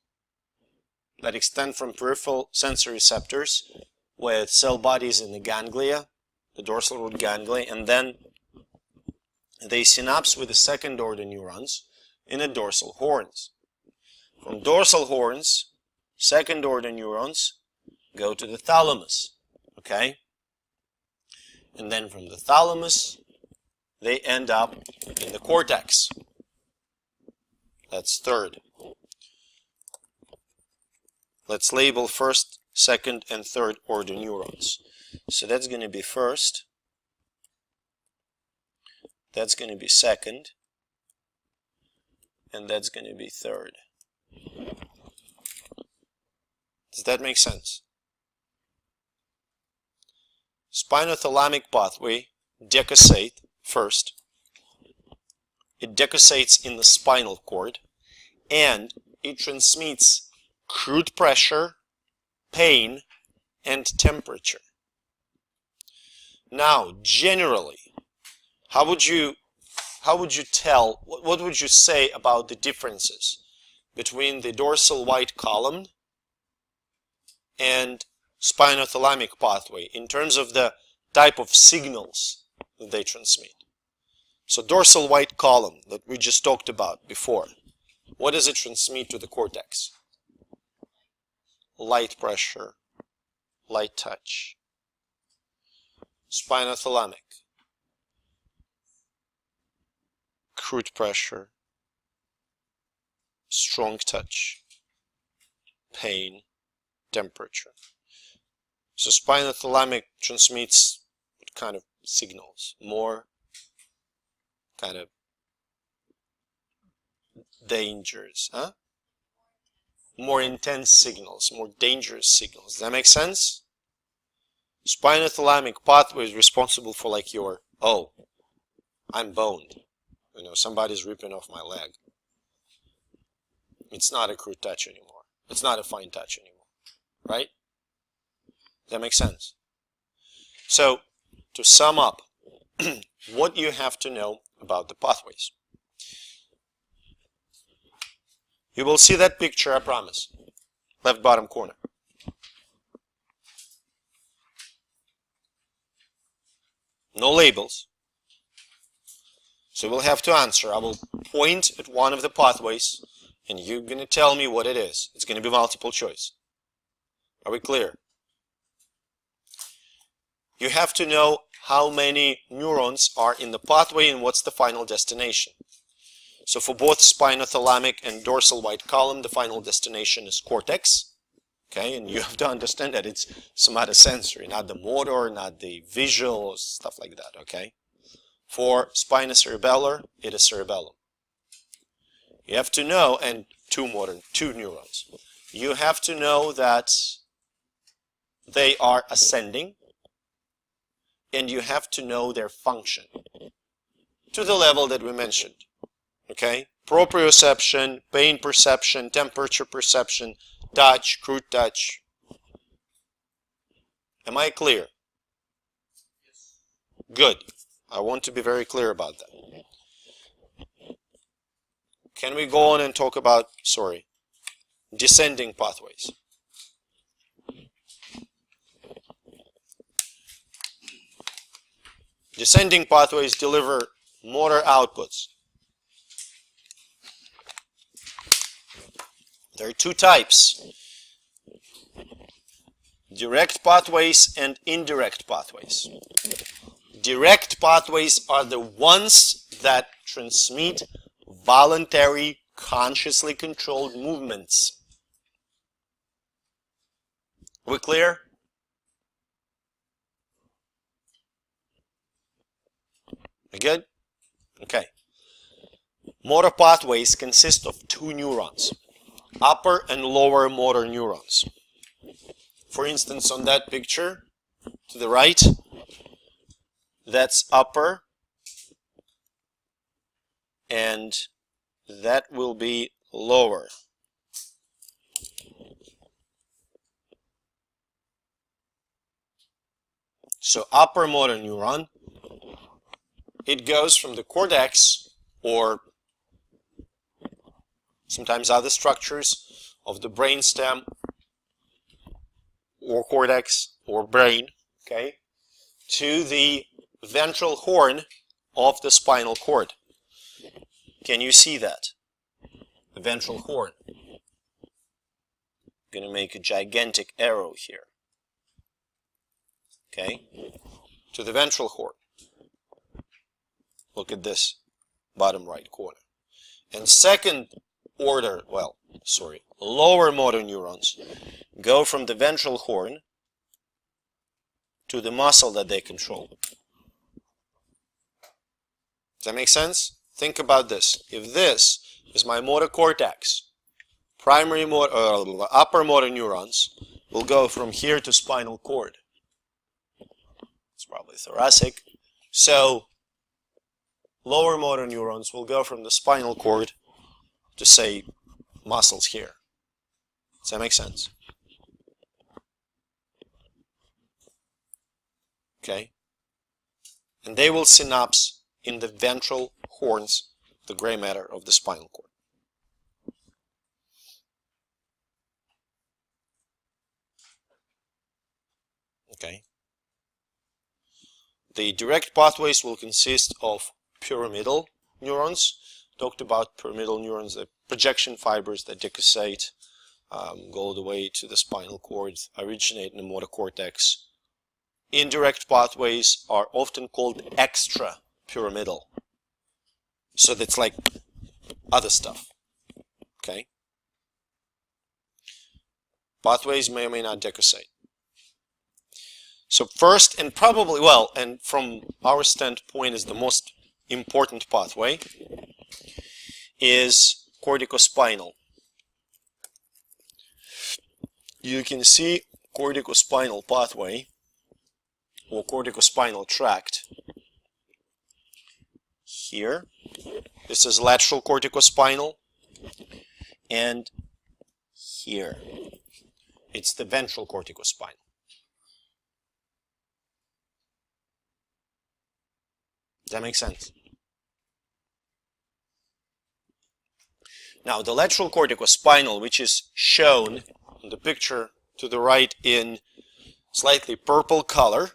that extend from peripheral sensory receptors with cell bodies in the ganglia, the dorsal root ganglia, and then they synapse with the second order neurons in the dorsal horns. From dorsal horns, second order neurons go to the thalamus, okay? And then from the thalamus, they end up in the cortex. That's third. Let's label first, second, and third order neurons. So that's going to be first. That's going to be second. And that's going to be third. Does that make sense? Spinothalamic pathway decussate first. It decussates in the spinal cord and it transmits crude pressure, pain, and temperature. Now, generally, how would you tell, what would you say about the differences between the dorsal white column and spinothalamic pathway in terms of the type of signals that they transmit? So dorsal white column that we just talked about before, what does it transmit to the cortex? Light pressure, light touch. Spinothalamic, crude pressure, strong touch, pain, temperature. So spinothalamic transmits what kind of signals? More kind of dangers, huh? More intense signals, more dangerous signals. Does that make sense? Spinothalamic pathway is responsible for like your, oh, I'm boned. You know, somebody's ripping off my leg. It's not a crude touch anymore. It's not a fine touch anymore. Right? Does that make sense? So, to sum up, what you have to know about the pathways. You will see that picture, I promise. Left bottom corner. No labels. So we'll have to answer. I will point at one of the pathways and you're going to tell me what it is. It's going to be multiple choice. Are we clear? You have to know how many neurons are in the pathway and what's the final destination. So for both spinothalamic and dorsal white column, the final destination is cortex. Okay, and you have to understand that it's somatosensory, not the motor, not the visual, stuff like that, okay? For spinocerebellar, it is cerebellum. You have to know, and two neurons. You have to know that they are ascending, and you have to know their function to the level that we mentioned. Okay? Proprioception, pain perception, temperature perception, touch, crude touch. Am I clear? Good. I want to be very clear about that. Can we go on and talk about, descending pathways? Descending pathways deliver motor outputs. There are two types: direct pathways and indirect pathways. Direct pathways are the ones that transmit voluntary, consciously controlled movements. Are we clear? We good? Okay. Motor pathways consist of two neurons, upper and lower motor neurons. For instance, on that picture to the right, That's upper, and that will be lower. So upper motor neuron, it goes from the cortex, or sometimes other structures of the brainstem, or cortex, or brain, okay, to the ventral horn of the spinal cord. Can you see that? The ventral horn. I'm going to make a gigantic arrow here. Okay, to the ventral horn. Look at this, bottom right corner. And second order, lower motor neurons go from the ventral horn to the muscle that they control. Does that make sense? Think about this. If this is my motor cortex, upper motor neurons will go from here to spinal cord. It's probably thoracic. So lower motor neurons will go from the spinal cord to, say, muscles here. Does that make sense? Okay. And they will synapse in the ventral horns, the gray matter of the spinal cord. Okay. The direct pathways will consist of pyramidal neurons. Talked about pyramidal neurons, the projection fibers that decussate, go all the way to the spinal cord, originate in the motor cortex. Indirect pathways are often called extra pyramidal. So that's like other stuff. Okay? Pathways may or may not decussate. So first, and probably, and from our standpoint is the most important pathway, is corticospinal. You can see corticospinal pathway or corticospinal tract here. This is lateral corticospinal, and here it's the ventral corticospinal. Does that make sense? Now, the lateral corticospinal, which is shown in the picture to the right in slightly purple color,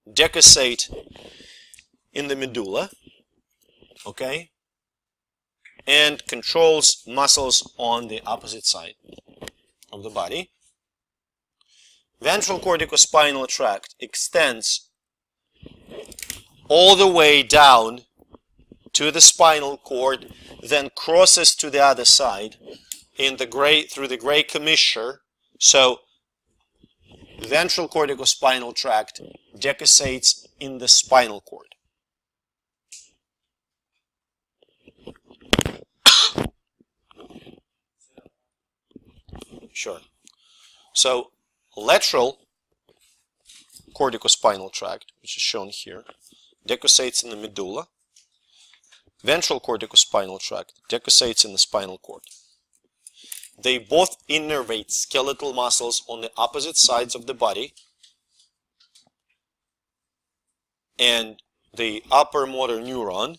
decussate in the medulla, okay, and controls muscles on the opposite side of the body. Ventral corticospinal tract extends all the way down to the spinal cord, then crosses to the other side in the gray, through the gray commissure. So ventral corticospinal tract decussates in the spinal cord. Sure. So lateral corticospinal tract, which is shown here, decussates in the medulla. Ventral corticospinal tract decussates in the spinal cord. They both innervate skeletal muscles on the opposite sides of the body, and the upper motor neuron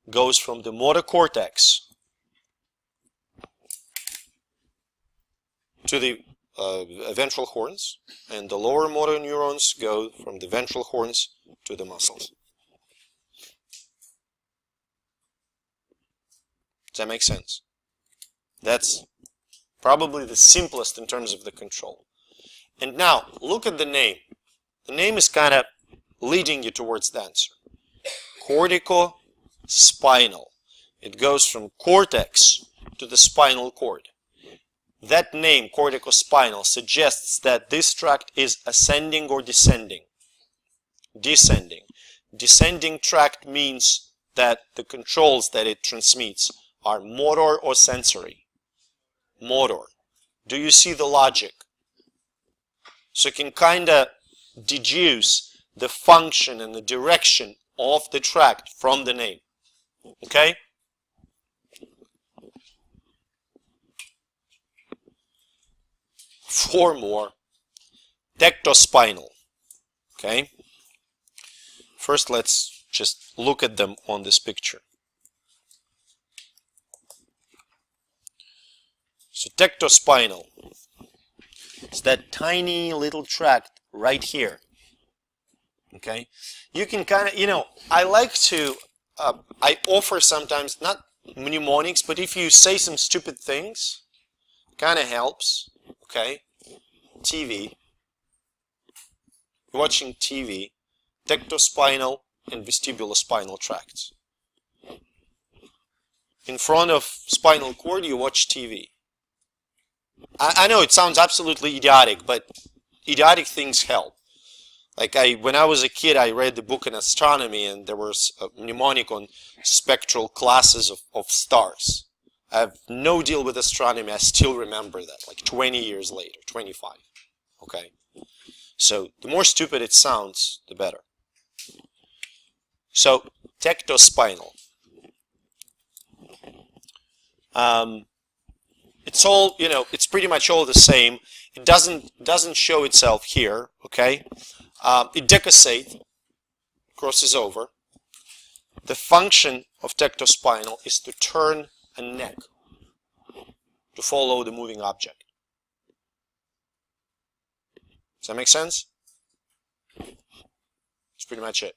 goes from the motor cortex to the ventral horns, and the lower motor neurons go from the ventral horns to the muscles. Does that make sense? That's probably the simplest in terms of the control. And now, look at the name. The name is kind of leading you towards the answer. Corticospinal. It goes from cortex to the spinal cord. That name, corticospinal, suggests that this tract is ascending or descending. Descending. Descending tract means that the controls that it transmits are motor or sensory. Motor. Do you see the logic? So you can kind of deduce the function and the direction of the tract from the name. Okay? Four more. Tectospinal. Okay? First, let's just look at them on this picture. So tectospinal. It's that tiny little tract right here. Okay? You can kind of, I like to, I offer sometimes, not mnemonics, but if you say some stupid things, kind of helps. Okay? TV. You're watching TV. Tectospinal and vestibulospinal tracts. In front of spinal cord, you watch TV. I know it sounds absolutely idiotic, but idiotic things help. Like when I was a kid, I read the book in astronomy, and there was a mnemonic on spectral classes of stars. I have no deal with astronomy. I still remember that, like 20 years later, 25. Okay? So the more stupid it sounds, the better. So, tectospinal. It's all, it's pretty much all the same. It doesn't show itself here, okay? It decussate, crosses over. The function of tectospinal is to turn a neck to follow the moving object. Does that make sense? That's pretty much it.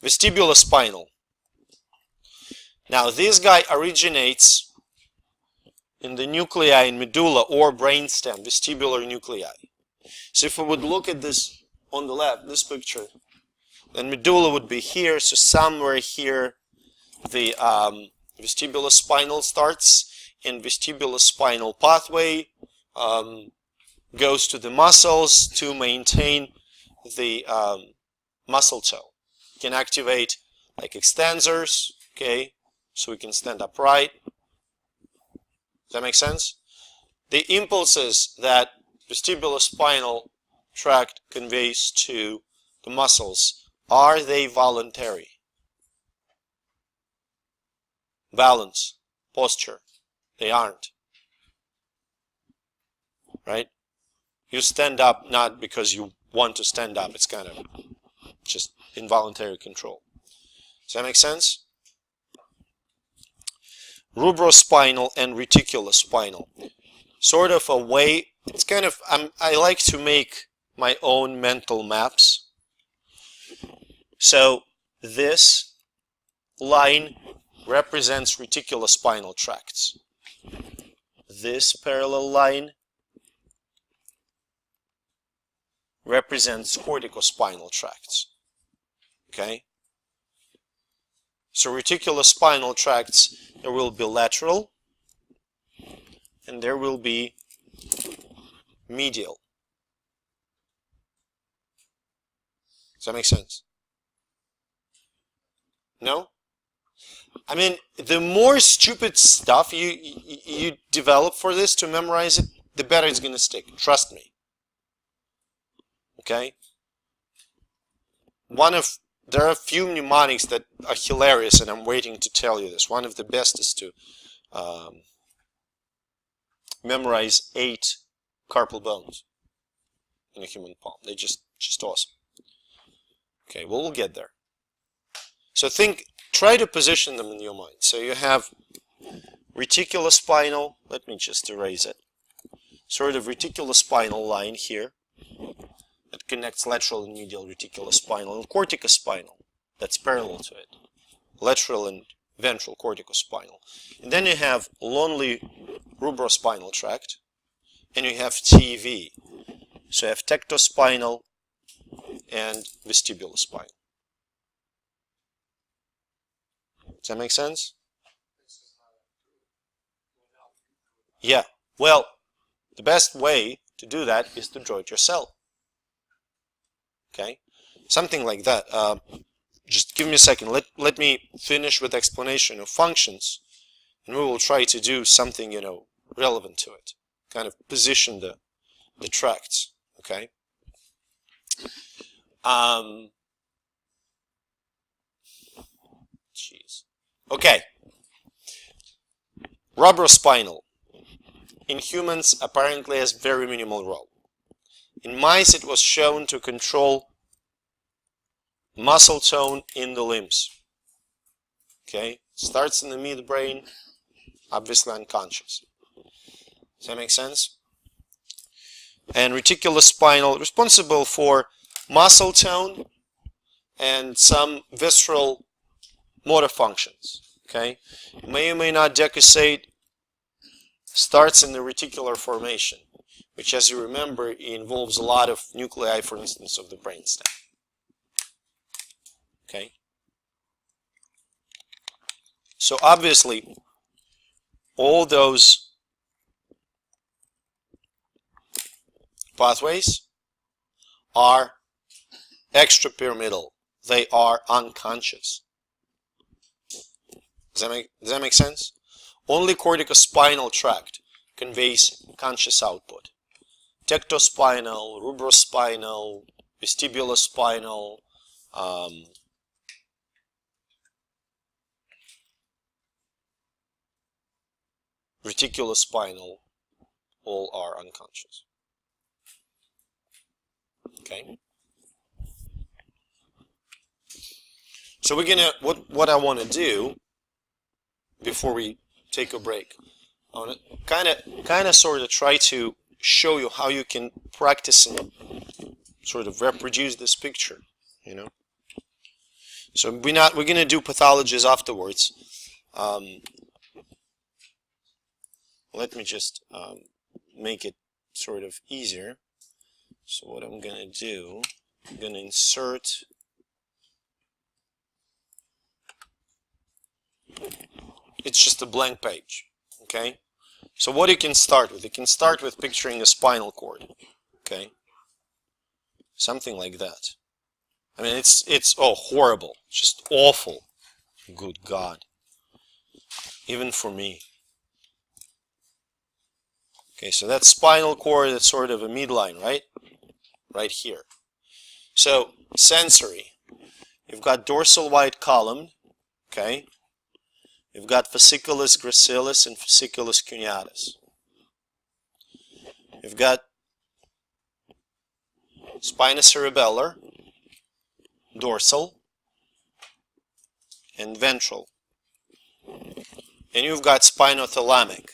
Vestibulospinal. Now, this guy originates in the nuclei in medulla or brainstem, vestibular nuclei. So if we would look at this on the left, this picture, then medulla would be here. So somewhere here, the vestibulospinal starts, and vestibulospinal pathway goes to the muscles to maintain the muscle toe. You can activate like extensors, okay, so we can stand upright. Does that make sense? The impulses that vestibulospinal tract conveys to the muscles, are they voluntary? Balance, posture, they aren't. Right? You stand up not because you want to stand up, it's kind of just involuntary control. Does that make sense? Rubrospinal and reticulospinal. Sort of a way, it's kind of, I like to make my own mental maps. So this line represents reticulospinal tracts. This parallel line represents corticospinal tracts. Okay? So reticulospinal tracts, there will be lateral and there will be medial. Does that make sense? No? I mean, the more stupid stuff you develop for this to memorize it, the better it's going to stick. Trust me. Okay? There are a few mnemonics that are hilarious, and I'm waiting to tell you this. One of the best is to memorize 8 carpal bones in a human palm. They're just awesome. Okay, well, we'll get there. So try to position them in your mind. So you have reticulospinal, let me just erase it. Sort of reticulospinal line here that connects lateral and medial reticulospinal, and corticospinal that's parallel to it. Lateral and ventral corticospinal. And then you have lonely rubrospinal tract, and you have TV. So you have tectospinal and vestibulospinal. Does that make sense? Yeah. Well, the best way to do that is to draw it yourself. Okay? Something like that. Just give me a second. Let me finish with explanation of functions, and we will try to do something, relevant to it. Kind of position the tracts. Okay? Jeez. Okay. Rubrospinal. In humans, apparently has very minimal role. In mice, it was shown to control muscle tone in the limbs. Okay? Starts in the midbrain, obviously unconscious. Does that make sense? And reticulospinal, responsible for muscle tone and some visceral motor functions. Okay? May or may not decussate. Starts in the reticular formation, which, as you remember, involves a lot of nuclei, for instance, of the brainstem. Okay? So obviously, all those pathways are extrapyramidal. They are unconscious. Does that make sense? Only corticospinal tract conveys conscious output. Tectospinal, rubrospinal, vestibulospinal, reticulospinal, all are unconscious. Okay. So we're gonna what I want to do before we take a break, I want to kind of sort of try to show you how you can practice and sort of reproduce this picture, you know. So we're going to do pathologies afterwards. Let me just make it sort of easier. So what I'm going to do, I'm going to insert it's just a blank page, okay? So what you can start with, you can start with picturing a spinal cord, okay? Something like that. I mean, it's oh, horrible, just awful. Good God. Even for me. Okay, so that's spinal cord, that's sort of a midline, right? Right here. So, sensory. You've got dorsal white column, okay? You've got fasciculus gracilis and fasciculus cuneatus. You've got spinocerebellar, dorsal, and ventral. And you've got spinothalamic.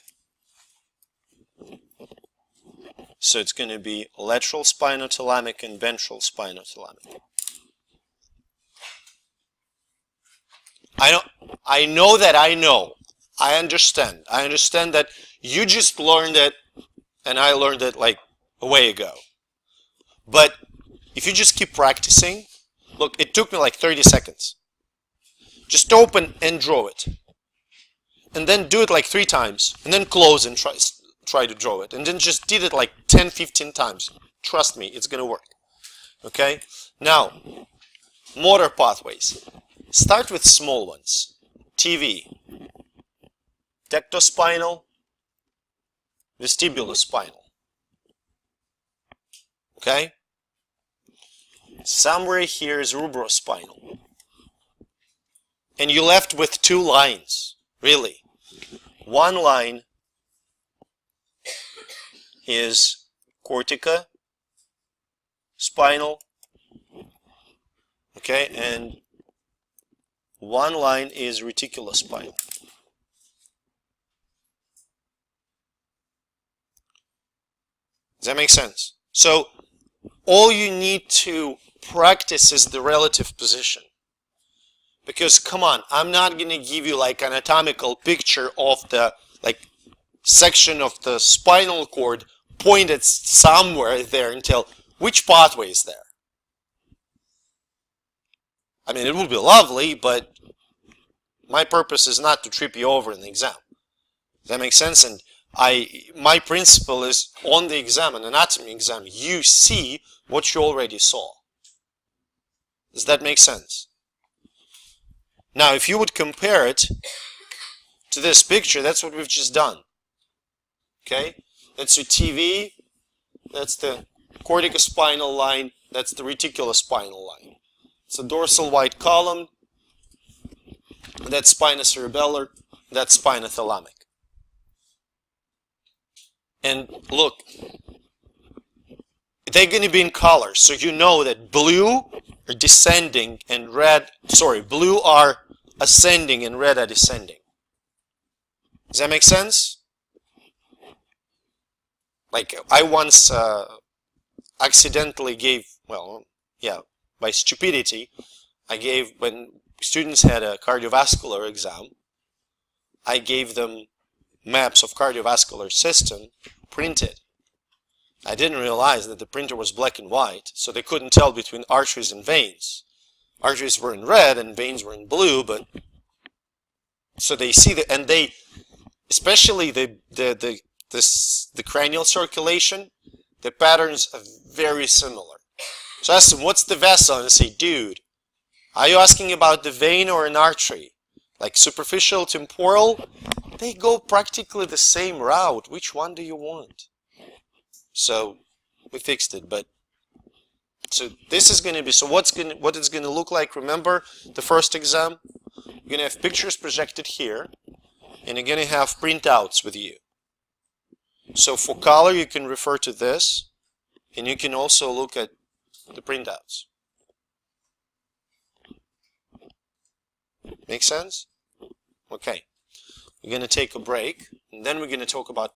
So it's going to be lateral spinothalamic and ventral spinothalamic. I know that I know. I understand. I understand that you just learned it and I learned it like a way ago. But if you just keep practicing, look, it took me like 30 seconds. Just open and draw it. And then do it like 3 times. And then close and try to draw it. And then just did it like 10, 15 times. Trust me, it's going to work. Okay? Now, motor pathways. Start with small ones. TV. Tectospinal. Vestibulospinal. Okay? Somewhere here is rubrospinal. And you're left with 2 lines. Really. One line is corticospinal. Okay, and one line is reticulospinal. Does that make sense? So all you need to practice is the relative position. Because come on, I'm not going to give you like an anatomical picture of the like section of the spinal cord pointed somewhere there and tell which pathway is there. I mean, it would be lovely, but my purpose is not to trip you over in the exam. Does that make sense? And my principle is on the exam, an anatomy exam, you see what you already saw. Does that make sense? Now, if you would compare it to this picture, that's what we've just done. Okay? That's your TV. That's the corticospinal line. That's the reticulospinal line. It's a dorsal white column. That's spinocerebellar. That's spinothalamic. And look, they're going to be in color, so you know that blue are descending and red, blue are ascending and red are descending. Does that make sense? Like, I once accidentally gave, by stupidity, when students had a cardiovascular exam, I gave them maps of cardiovascular system printed. I didn't realize that the printer was black and white, so they couldn't tell between arteries and veins. Arteries were in red and veins were in blue, but so they see that, and they, especially the cranial circulation, the patterns are very similar. So I asked them, what's the vessel? And they say, dude, are you asking about the vein or an artery? Like superficial, temporal, they go practically the same route. Which one do you want? So we fixed it, but so this is going to be, so what it's going to look like, remember the first exam? You're going to have pictures projected here, and you're going to have printouts with you. So for color, you can refer to this, and you can also look at the printouts. Make sense? Okay. We're going to take a break, and then we're going to talk about